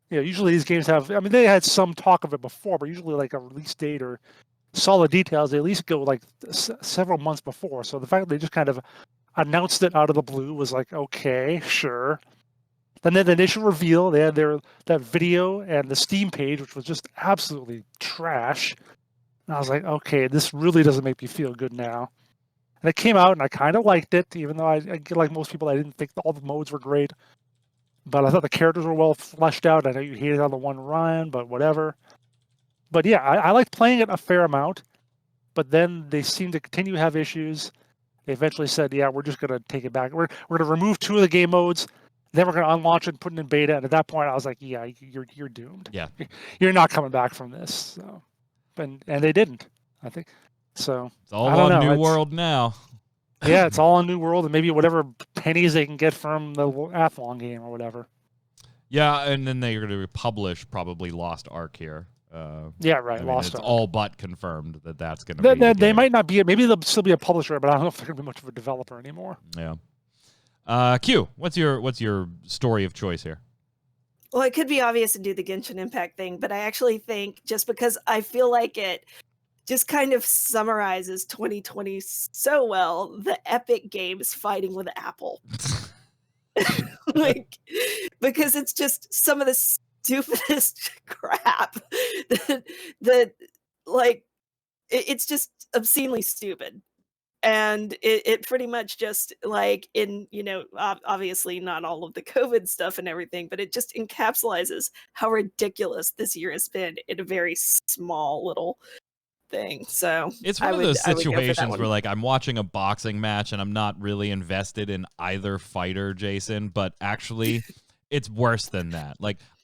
Usually these games have. I mean, they had some talk of it before, but usually like a release date or solid details, they at least go like several months before. So the fact that they just kind of announced it out of the blue was like, okay, sure. Then the initial reveal, they had that video and the Steam page, which was just absolutely trash. And I was like, okay, this really doesn't make me feel good now. And it came out, and I kind of liked it, even though I like most people, I didn't think all the modes were great. But I thought the characters were well fleshed out. I know you hated on the one run, but whatever. But yeah, I liked playing it a fair amount, but then they seemed to continue to have issues. They eventually said, yeah, we're just going to take it back. We're going to remove 2 of the game modes, then we're going to unlaunch it and put it in beta. And at that point, I was like, yeah, you're doomed. Yeah. You're not coming back from this. So, and they didn't, I think. So it's all on New World now. Yeah, it's all on New World, and maybe whatever pennies they can get from the Athlon game or whatever. Yeah, and then they're going to publish probably Lost Ark here. Yeah, right. It's all but confirmed that's going to be. They might not be. Maybe they'll still be a publisher, but I don't know if they're going to be much of a developer anymore. Yeah. Q, what's your story of choice here? Well, it could be obvious to do the Genshin Impact thing, but I actually think just because I feel like it just kind of summarizes 2020 so well, the Epic Games fighting with Apple. Because it's just some of the stupidest crap that it's just obscenely stupid. And it pretty much just obviously not all of the COVID stuff and everything, but it just encapsulates how ridiculous this year has been in a very small little thing. So it's one of those situations where I'm watching a boxing match and I'm not really invested in either fighter, Jason, but actually it's worse than that.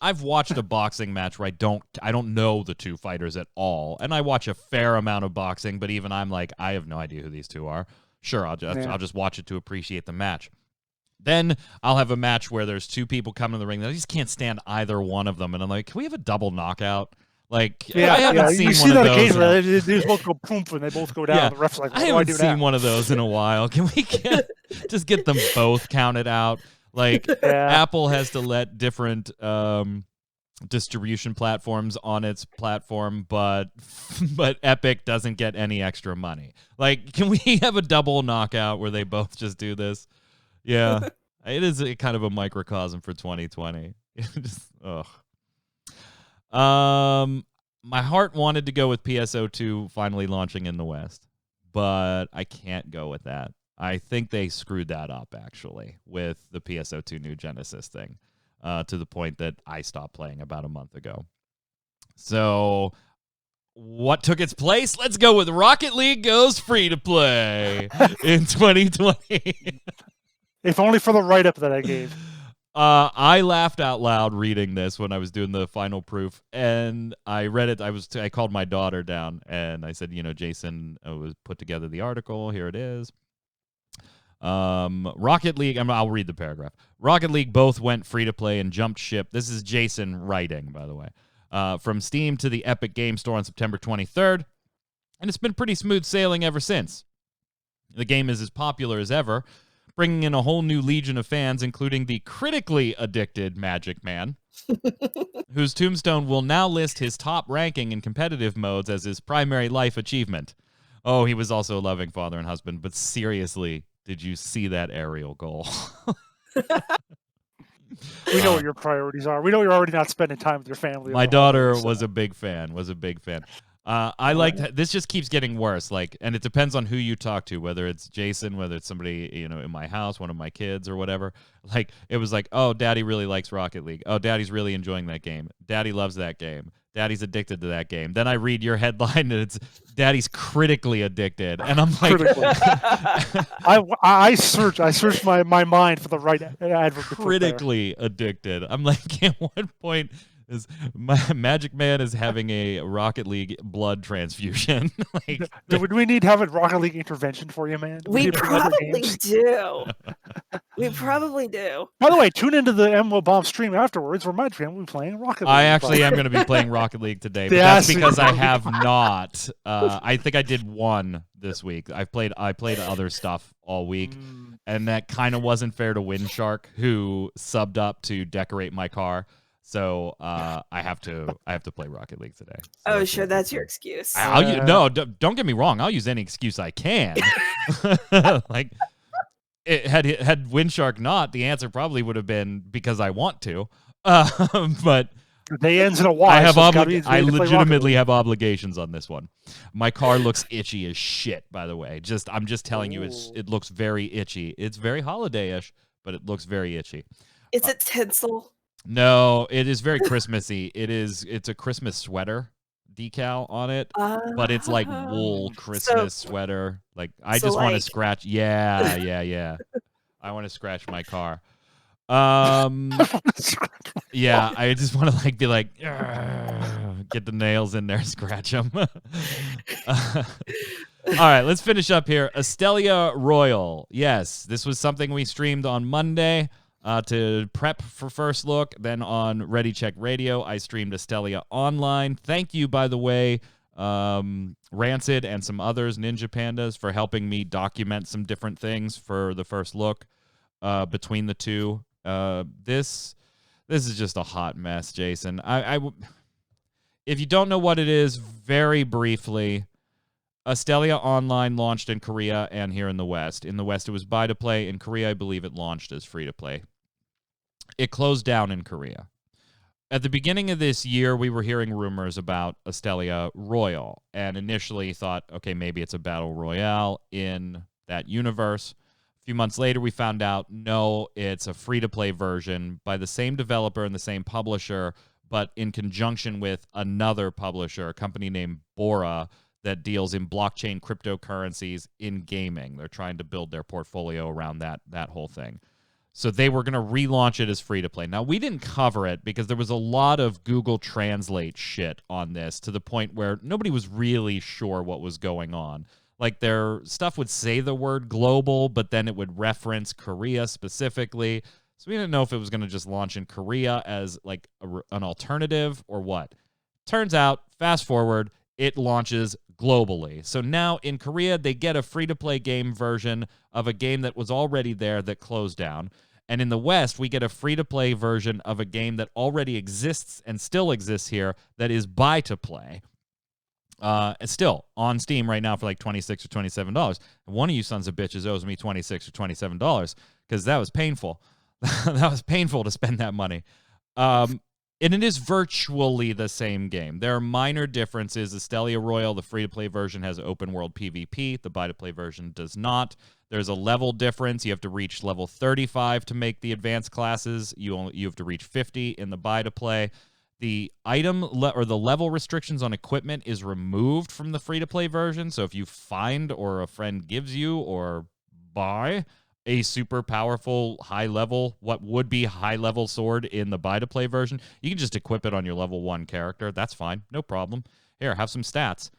I've watched a boxing match where I don't know the 2 fighters at all, and I watch a fair amount of boxing, but even I'm like, I have no idea who these 2 are. Sure, I'll just watch it to appreciate the match. Then I'll have a match where there's 2 people coming to the ring. I just can't stand either one of them, and I'm like, can we have a double knockout? I haven't seen one of those. Occasionally. They both go poof and they both go down. Yeah, the ref's like, I haven't seen one of those in a while. Can we just get them both counted out? Apple has to let different distribution platforms on its platform, but Epic doesn't get any extra money. Can we have a double knockout where they both just do this? Yeah, it is kind of a microcosm for 2020. My heart wanted to go with PSO2 finally launching in the West, but I can't go with that. I think they screwed that up, actually, with the PSO2 New Genesis thing, to the point that I stopped playing about a month ago. So what took its place? Let's go with Rocket League goes free to play in 2020. If only for the write-up that I gave. I laughed out loud reading this when I was doing the final proof, and I read it. I called my daughter down, and I said, Jason was put together the article. Here it is. Rocket League. I'll read the paragraph. Rocket League both went free to play and jumped ship. This is Jason writing, by the way. From Steam to the Epic Game Store on September 23rd, and it's been pretty smooth sailing ever since. The game is as popular as ever, bringing in a whole new legion of fans, including the critically addicted magicman, whose tombstone will now list his top ranking in competitive modes as his primary life achievement. Oh, he was also a loving father and husband, but seriously, did you see that aerial goal? We know what your priorities are. We know you're already not spending time with your family. My daughter was a big fan. I liked this. Just keeps getting worse. And it depends on who you talk to, whether it's Jason, whether it's somebody in my house, one of my kids, or whatever. It was oh, Daddy really likes Rocket League. Oh, Daddy's really enjoying that game. Daddy loves that game. Daddy's addicted to that game. Then I read your headline and it's Daddy's critically addicted, and I'm like, I searched my mind for the right adverb. Critically addicted. I'm like, at what point is Magic Man is having a Rocket League blood transfusion? Would we need to have a Rocket League intervention for you, man? We probably do. We probably do. By the way, tune into the MWO Bomb stream afterwards, where my family will be playing Rocket League. I actually am going to be playing Rocket League today, but that's because I have not. I think I did one this week. I played other stuff all week, and that kind of wasn't fair to Windshark, who subbed up to decorate my car. So I have to play Rocket League today. So sure, that's your excuse. No, don't get me wrong. I'll use any excuse I can. Had Windshark not, the answer probably would have been because I want to. But they ends in a Y. I legitimately have obligations on this one. My car looks itchy as shit, by the way. I'm just telling you, it looks very itchy. It's very holiday-ish, but it looks very itchy. Is it tinsel? No, it is very Christmassy. It's a Christmas sweater decal on it, but it's like wool Christmas sweater. I just want to scratch. Yeah. I want to scratch my car. Yeah, I just want to be get the nails in there, scratch them. All right, let's finish up here. Astellia Royal. Yes, this was something we streamed on Monday. To prep for First Look. Then on Ready Check Radio, I streamed Astellia Online. Thank you, by the way, Rancid and some others, Ninja Pandas, for helping me document some different things for the First Look between the two. This is just a hot mess, Jason. If you don't know what it is, very briefly, Astellia Online launched in Korea and here in the West. In the West, it was buy-to-play. In Korea, I believe it launched as free-to-play. It closed down in Korea. At the beginning of this year, we were hearing rumors about Astellia Royal, and initially thought, okay, maybe it's a battle royale in that universe. A few months later, we found out, no, it's a free-to-play version by the same developer and the same publisher, but in conjunction with another publisher, a company named Bora, that deals in blockchain cryptocurrencies in gaming. They're trying to build their portfolio around that whole thing. So they were going to relaunch it as free-to-play. Now, we didn't cover it because there was a lot of Google Translate shit on this to the point where nobody was really sure what was going on. Their stuff would say the word global, but then it would reference Korea specifically. So we didn't know if it was going to just launch in Korea as an alternative or what. Turns out, fast forward, it launches globally. So now in Korea, they get a free-to-play game version of a game that was already there that closed down. And in the West, we get a free-to-play version of a game that already exists and still exists here that is buy-to-play. It's still on Steam right now for $26 or $27. And one of you sons of bitches owes me $26 or $27 because that was painful. That was painful to spend that money. And it is virtually the same game. There are minor differences. Astellia Royal, the free-to-play version, has open world PvP. The buy-to-play version does not. There's a level difference. You have to reach level 35 to make the advanced classes. You have to reach 50 in the buy-to-play. The item or the level restrictions on equipment is removed from the free-to-play version. So if you find or a friend gives you or buy a super powerful high level, what would be high level sword in the buy to play version, you can just equip it on your level 1 character. That's fine. No problem. Here, have some stats.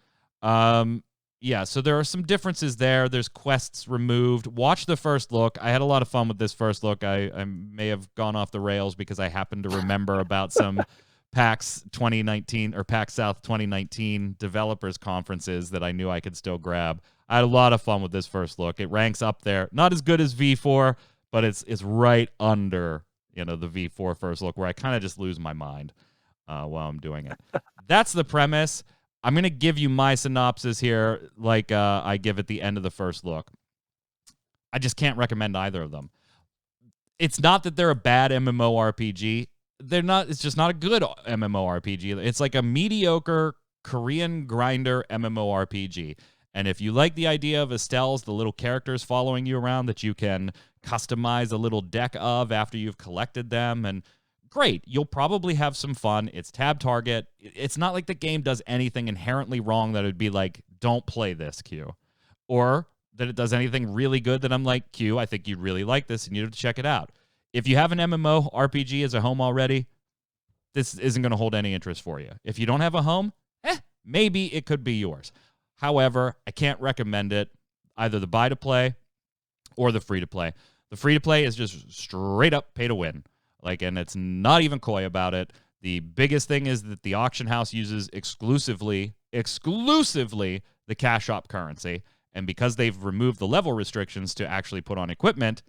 Yeah, so there are some differences there. There's quests removed. Watch the first look. I had a lot of fun with this first look. I may have gone off the rails because I happened to remember about some PAX 2019 or PAX South 2019 developers conferences that I knew I could still grab. I had a lot of fun with this first look. It ranks up there. Not as good as V4, but it's right under, the V4 first look, where I kind of just lose my mind while I'm doing it. That's the premise. I'm going to give you my synopsis here like I give at the end of the first look. I just can't recommend either of them. It's not that they're a bad MMORPG. They're not. It's just not a good MMORPG. It's like a mediocre Korean grinder MMORPG. And if you like the idea of Astell's, the little characters following you around that you can customize a little deck of after you've collected them, and great, you'll probably have some fun. It's tab target. It's not like the game does anything inherently wrong that it would be like, don't play this, Q. Or that it does anything really good that I'm like, Q, I think you'd really like this and you'd check it out. If you have an MMO RPG as a home already, this isn't going to hold any interest for you. If you don't have a home, maybe it could be yours. However, I can't recommend it, either the buy-to-play or the free-to-play. The free-to-play is just straight up pay-to-win. And it's not even coy about it. The biggest thing is that the auction house uses exclusively the cash shop currency. And because they've removed the level restrictions to actually put on equipment,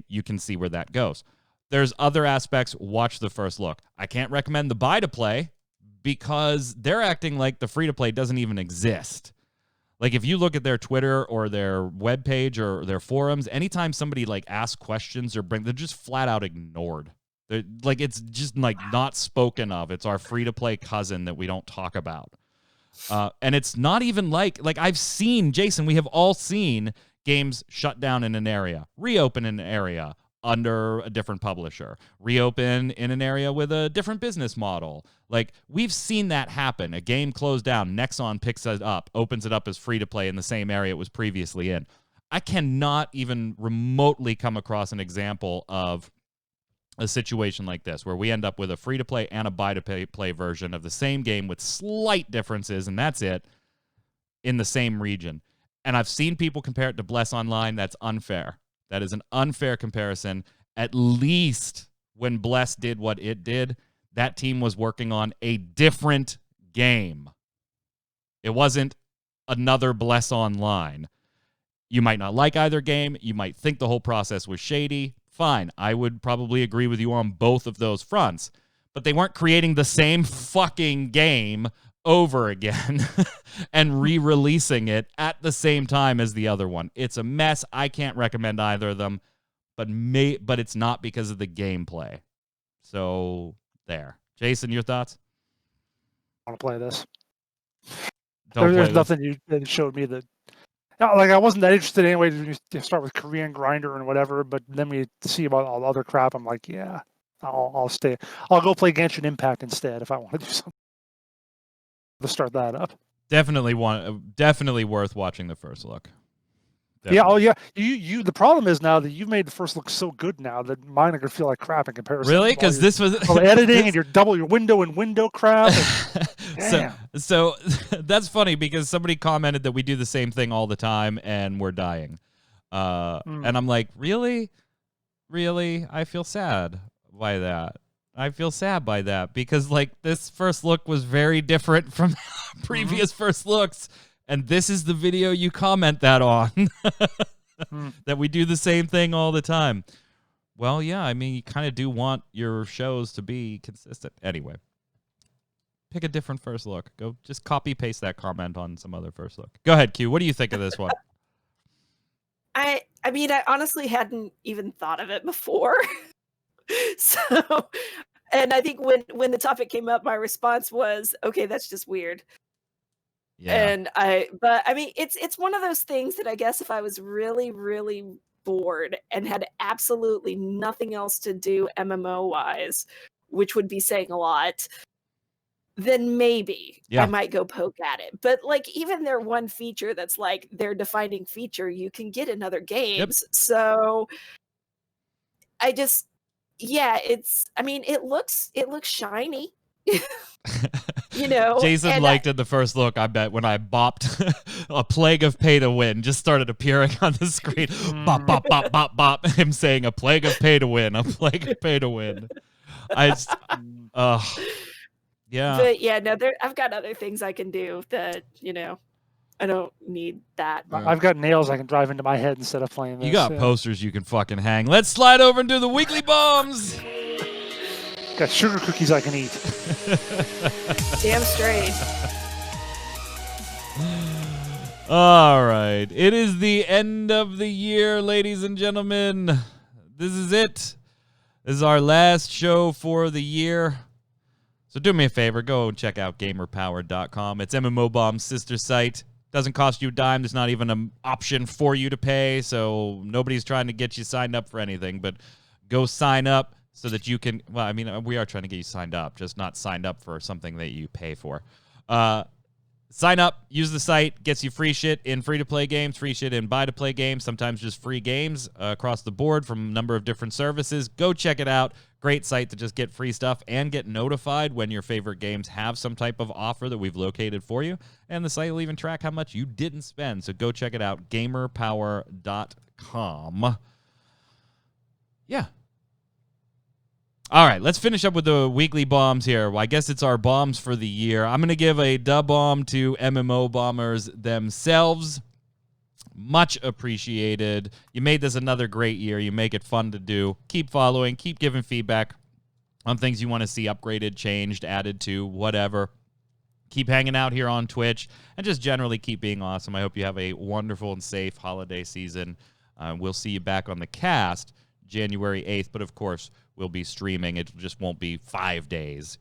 you can see where that goes. There's other aspects. Watch the first look. I can't recommend the buy-to-play because they're acting like the free-to-play doesn't even exist. If you look at their Twitter or their webpage or their forums, anytime somebody asks questions or they're just flat out ignored. It's just not spoken of. It's our free-to-play cousin that we don't talk about. And it's not even I've seen, Jason, we have all seen games shut down in an area, reopen in an area under a different publisher, reopen in an area with a different business model. We've seen that happen. A game closed down, Nexon picks it up, opens it up as free-to-play in the same area it was previously in. I cannot even remotely come across an example of a situation like this, where we end up with a free-to-play and a buy-to-play version of the same game with slight differences, and that's it, in the same region. And I've seen people compare it to Bless Online. That's unfair. That is an unfair comparison. At least when Bless did what it did, that team was working on a different game. It wasn't another Bless Online. You might not like either game. You might think the whole process was shady. Fine. I would probably agree with you on both of those fronts. But they weren't creating the same fucking game over again and re-releasing it at the same time as the other one. It's a mess. I can't recommend either of them, but it's not because of the gameplay. So there. Jason, your thoughts? I want to play this. There's nothing that showed me that. I wasn't that interested anyway to start with Korean Grinder and whatever, but then we see about all the other crap. I'm like, yeah, I'll stay. I'll go play Genshin Impact instead if I want to do something to start that up. Definitely worth watching the first look. Definitely. Yeah. Oh, yeah. You. The problem is now that you've made the first look so good now that mine are gonna feel like crap in comparison. Really? Because this was editing and your window crap. And, so that's funny because somebody commented that we do the same thing all the time and we're dying. And I'm like, really? I feel sad by that. Because this first look was very different from previous first looks. And this is the video you comment that on. That we do the same thing all the time. Well, yeah, you kind of do want your shows to be consistent. Anyway, pick a different first look. Go just copy paste that comment on some other first look. Go ahead, Q. What do you think of this one? I honestly hadn't even thought of it before. So, and I think when the topic came up, my response was, okay, that's just weird. Yeah. And it's one of those things that I guess if I was really, really bored and had absolutely nothing else to do MMO wise, which would be saying a lot, then maybe Yeah. I might go poke at it. But like even their one feature that's like their defining feature, you can get in other games. So I just I mean it looks shiny. Jason and liked it the first look, I bet, when I bopped a plague of pay to win just started appearing on the screen. Bop, bop, bop, bop, bop. Him saying a plague of pay to win, a plague of pay to win. I just, yeah. But yeah, no, I've got other things I can do that, I don't need that. I've got nails I can drive into my head instead of playing this. You got posters you can fucking hang. Let's slide over and do the weekly bombs. Got sugar cookies I can eat. Damn straight. All right. It is the end of the year, ladies and gentlemen. This is it. This is our last show for the year. So do me a favor. Go and check out gamerpower.com. It's MMO Bomb's sister site. Doesn't cost you a dime. There's not even an option for you to pay. So nobody's trying to get you signed up for anything. But go sign up so that you can... Well, I mean, we are trying to get you signed up. Just not signed up for something that you pay for. Sign up, use the site, gets you free shit in free-to-play games, free shit in buy-to-play games, sometimes just free games across the board from a number of different services. Go check it out. Great site to just get free stuff and get notified when your favorite games have some type of offer that we've located for you. And the site will even track how much you didn't spend. So go check it out, gamerpower.com. Yeah. All right, let's finish up with the weekly bombs here. Well, I guess it's our bombs for the year. I'm going to give a dub bomb to MMO bombers themselves. Much appreciated. You made this another great year. You make it fun to do. Keep following. Keep giving feedback on things you want to see upgraded, changed, added to, whatever. Keep hanging out here on Twitch and just generally keep being awesome. I hope you have a wonderful and safe holiday season. We'll see you back on the cast January 8th, but of course, we'll be streaming. It just won't be 5 days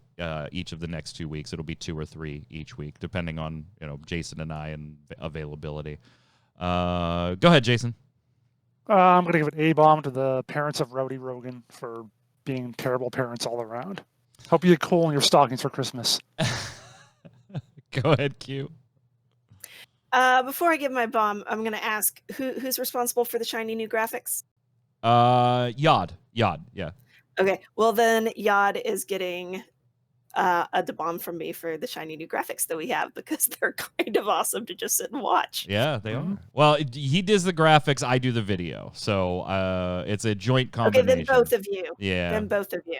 each of the next 2 weeks. It'll be 2 or 3 each week, depending on Jason and I and availability. Go ahead, Jason. I'm going to give an A-bomb to the parents of Rowdy Rogan for being terrible parents all around. Hope you get coal in your stockings for Christmas. Go ahead, Q. Before I give my bomb, I'm going to ask who's responsible for the shiny new graphics? Yod, yeah. Okay, well then Yod is getting a bomb from me for the shiny new graphics that we have because they're kind of awesome to just sit and watch. Yeah, they are. Well, he does the graphics, I do the video, so it's a joint combination. Okay, then both of you. Yeah. Then both of you.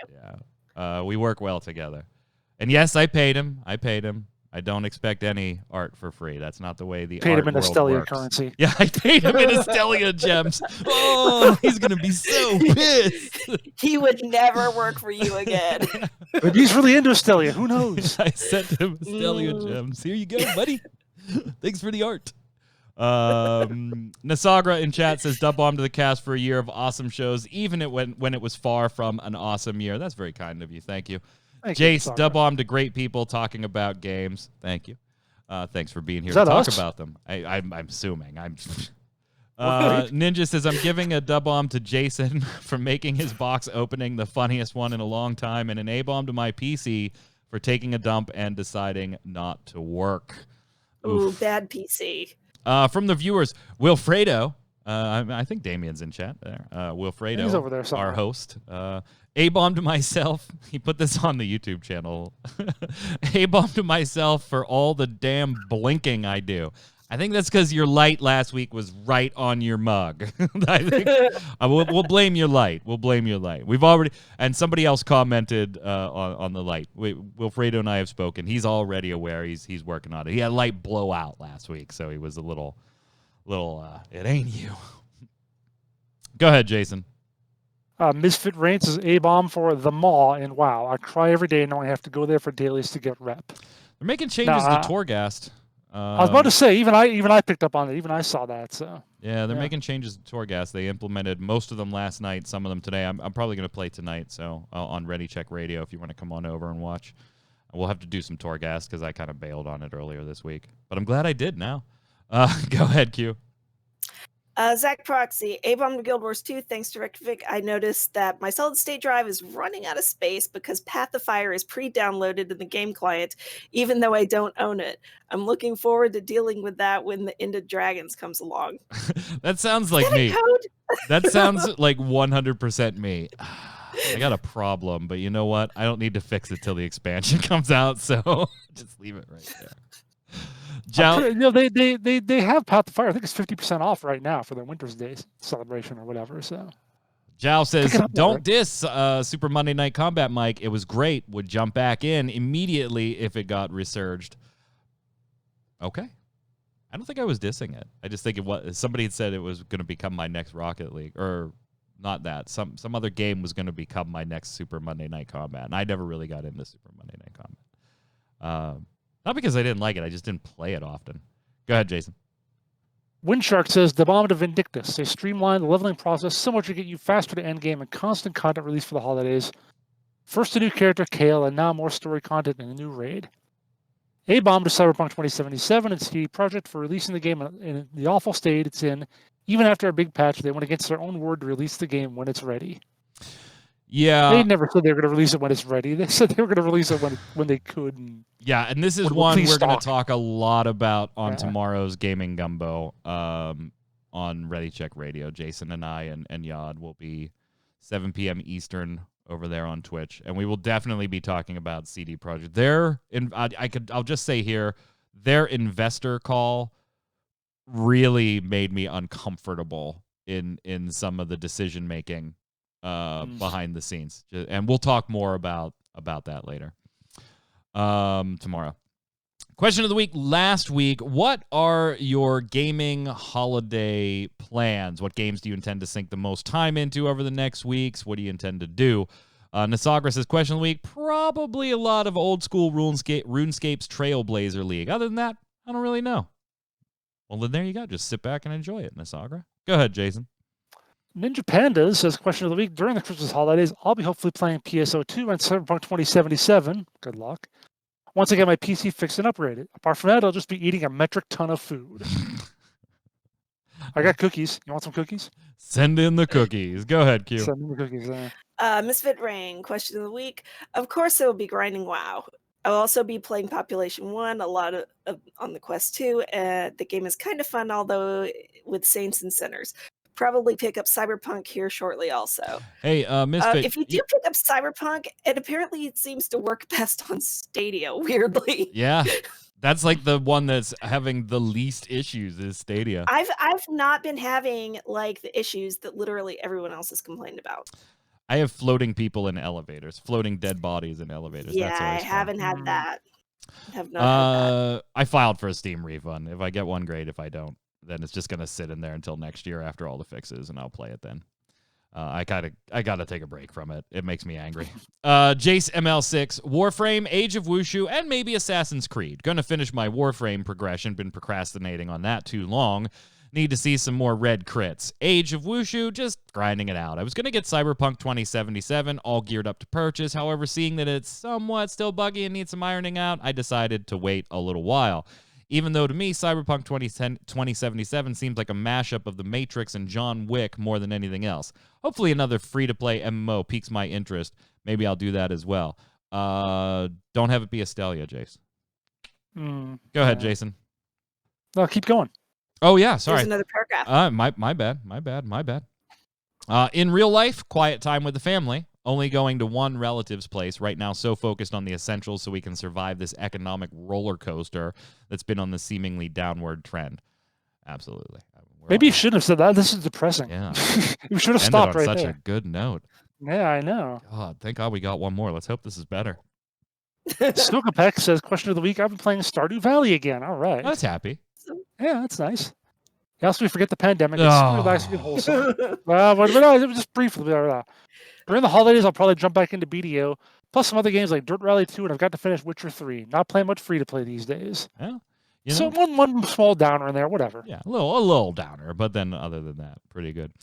Yeah. We work well together. And yes, I paid him. I don't expect any art for free. That's not the way the paid art him in world Astellia works. currency. Yeah, I paid him in Astellia gems. Oh, he's going to be so pissed. He would never work for you again. But he's really into Astellia. Who knows? I sent him Astellia gems. Here you go, buddy. Thanks for the art. Nasagra in chat says, dub bomb to the cast for a year of awesome shows, even when it was far from an awesome year. That's very kind of you. Thank you. Jace, dub bomb to great people talking about games. Thank you. Thanks for being here to talk about them. I'm assuming. Ninja says, I'm giving a dub bomb to Jason for making his box opening the funniest one in a long time, and an A bomb to my PC for taking a dump and deciding not to work. Ooh, bad PC. From the viewers, Wilfredo. I think Damien's in chat there. Wilfredo, he's over there somewhere. Our host. A-bomb to myself. He put this on the YouTube channel. A-bomb to myself for all the damn blinking I do. I think that's because your light last week was right on your mug. I think we'll blame your light. We've already, and somebody else commented on the light. Wilfredo and I have spoken. He's already aware. He's working on it. He had light blow out last week, so he was a little. It ain't you. Go ahead, Jason. Misfit Reigns is A-bomb for the mall, and wow, I cry every day knowing I have to go there for dailies to get rep. They're making changes to Torghast. I was about to say, even I picked up on it. Even I saw that. So yeah, they're making changes to Torghast. They implemented most of them last night, some of them today. I'm probably going to play tonight, so on Ready Check Radio if you want to come on over and watch. We'll have to do some Torghast because I kind of bailed on it earlier this week. But I'm glad I did now. Go ahead, Q. Zach Proxy, A-Bomb to Guild Wars 2, thanks to Rectific, I noticed that my solid-state drive is running out of space because Path of Fire is pre-downloaded in the game client, even though I don't own it. I'm looking forward to dealing with that when the End of Dragons comes along. That sounds like me. That sounds like 100% me. I got a problem, but you know what? I don't need to fix it till the expansion comes out, so just leave it right there. They have Path of Fire. I think it's 50% off right now for their Winter's Day celebration or whatever. So, Jow says, "Don't diss Super Monday Night Combat, Mike. It was great. Would jump back in immediately if it got resurged." Okay, I don't think I was dissing it. I just think somebody had said it was going to become my next Rocket League, or not that some other game was going to become my next Super Monday Night Combat, and I never really got into Super Monday Night Combat. Not because I didn't like it, I just didn't play it often. Go ahead, Jason. Windshark says, The Bomb to Vindictus. They streamline the leveling process so much to get you faster to endgame and constant content release for the holidays. First a new character, Kale, and now more story content and a new raid. A-Bomb to Cyberpunk 2077 and CD Projekt for releasing the game in the awful state it's in. Even after a big patch, they went against their own word to release the game when it's ready. Yeah. They never said they were going to release it when it's ready. They said they were going to release it when they could. And this is one we're going to talk a lot about on tomorrow's Gaming Gumbo on Ready Check Radio. Jason and I and Yad will be 7 p.m. Eastern over there on Twitch, and we will definitely be talking about CD Projekt. I'll just say here, their investor call really made me uncomfortable in some of the decision making behind the scenes, and we'll talk more about that later tomorrow. Question of the week last week: what are your gaming holiday plans? What games do you intend to sink the most time into over the next weeks? What do you intend to do? Nasagra says, question of the week, probably a lot of old school RuneScape's Trailblazer League. Other than that, I don't really know. Well, then there you go. Just sit back and enjoy it, Nasagra. Go ahead, Jason. Ninja Panda says, question of the week, during the Christmas holidays, I'll be hopefully playing PSO2 and Cyberpunk 2077. Good luck. Once I get my PC fixed and upgraded. Apart from that, I'll just be eating a metric ton of food. I got cookies. You want some cookies? Send in the cookies. Go ahead, Q. Send in the cookies. Misfit Rain, question of the week. Of course, I will be grinding WoW. I'll also be playing Population 1, a lot of on the Quest 2. The game is kind of fun, although with Saints and Sinners. Probably pick up Cyberpunk here shortly also. Hey, Misfit. If you do pick up Cyberpunk, it apparently seems to work best on Stadia, weirdly. Yeah. That's like the one that's having the least issues is Stadia. I've not been having like the issues that literally everyone else has complained about. I have floating people in elevators, floating dead bodies in elevators. Yeah, That's always I haven't fun. had that. Have not had that. I filed for a Steam refund. If I get one, great. If I don't, then it's just gonna sit in there until next year after all the fixes, and I'll play it then. I gotta take a break from it. It makes me angry. Jace ML6, Warframe, Age of Wushu, and maybe Assassin's Creed. Gonna finish my Warframe progression. Been procrastinating on that too long. Need to see some more red crits. Age of Wushu, just grinding it out. I was gonna get Cyberpunk 2077 all geared up to purchase. However, seeing that it's somewhat still buggy and needs some ironing out, I decided to wait a little while. Even though to me, Cyberpunk 2077 seems like a mashup of The Matrix and John Wick more than anything else. Hopefully another free-to-play MMO piques my interest. Maybe I'll do that as well. Don't have it be Astellia, Jace. Go ahead, Jason. No, keep going. Oh, yeah, sorry. There's another paragraph. My bad. In real life, quiet time with the family. Only going to one relative's place right now, so focused on the essentials so we can survive this economic roller coaster that's been on the seemingly downward trend. Absolutely. Maybe you shouldn't have said that. This is depressing. Yeah. You should have stopped right such there. a good note. Yeah, I know. God, thank God we got one more. Let's hope this is better. Snookapeck says, question of the week, I've been playing Stardew Valley again. All right. That's happy. Yeah, that's nice. Else we forget the pandemic. It's relaxing and wholesome. But just briefly. During the holidays, I'll probably jump back into BDO, plus some other games like Dirt Rally 2, and I've got to finish Witcher 3. Not playing much free-to-play these days. Yeah. So one small downer in there, whatever. Yeah, a little downer, but then other than that, pretty good.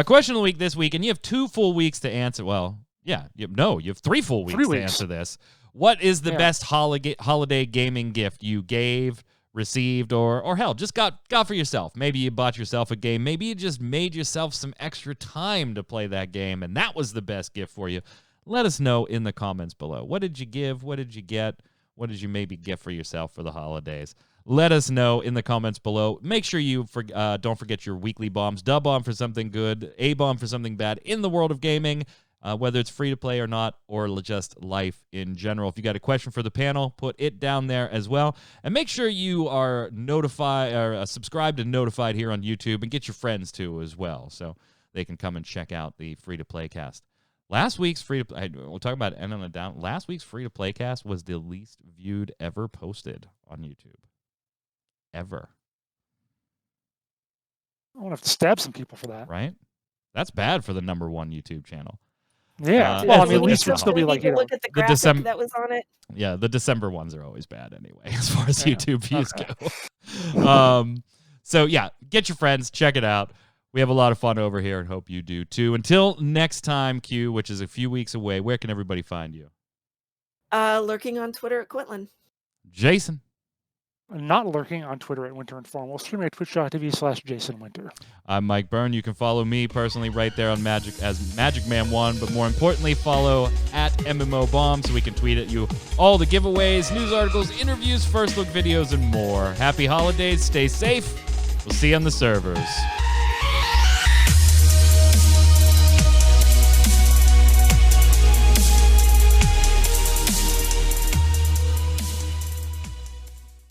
Question of the week this week, and you have 2 full weeks to answer. Well, yeah, you have 3 full weeks to answer this. What is the best holiday gaming gift you gave, received, or hell, just got for yourself. Maybe you bought yourself a game. Maybe you just made yourself some extra time to play that game, and that was the best gift for you. Let us know in the comments below. What did you give? What did you get? What did you maybe gift for yourself for the holidays? Let us know in the comments below. Make sure you don't forget your weekly bombs. Dub bomb for something good, A bomb for something bad in the world of gaming. Whether it's free to play or not, or just life in general. If you got a question for the panel, put it down there as well. And make sure you are notified or subscribed and notified here on YouTube, and get your friends too as well, so they can come and check out the free to play cast. Last week's free to play, we'll talk about it end on a down. Last week's free to play cast was the least viewed ever posted on YouTube. Ever. I want to have to stab some people for that. Right? That's bad for the #1 YouTube channel. Yeah. Well, I mean, at least it'll still be like, look at the graphic December that was on it. Yeah, the December ones are always bad anyway, as far as YouTube views go. So yeah, get your friends, check it out. We have a lot of fun over here, and hope you do too. Until next time, Q, which is a few weeks away, where can everybody find you? Lurking on Twitter at Quinlan. Jason. Not lurking on Twitter at Winter Inform. We'll stream at twitch.tv/JasonWinter. I'm Mike Byrne. You can follow me personally right there on Magic as magicman1, but more importantly, follow at MMOBomb so we can tweet at you all the giveaways, news articles, interviews, first look videos, and more. Happy holidays. Stay safe. We'll see you on the servers.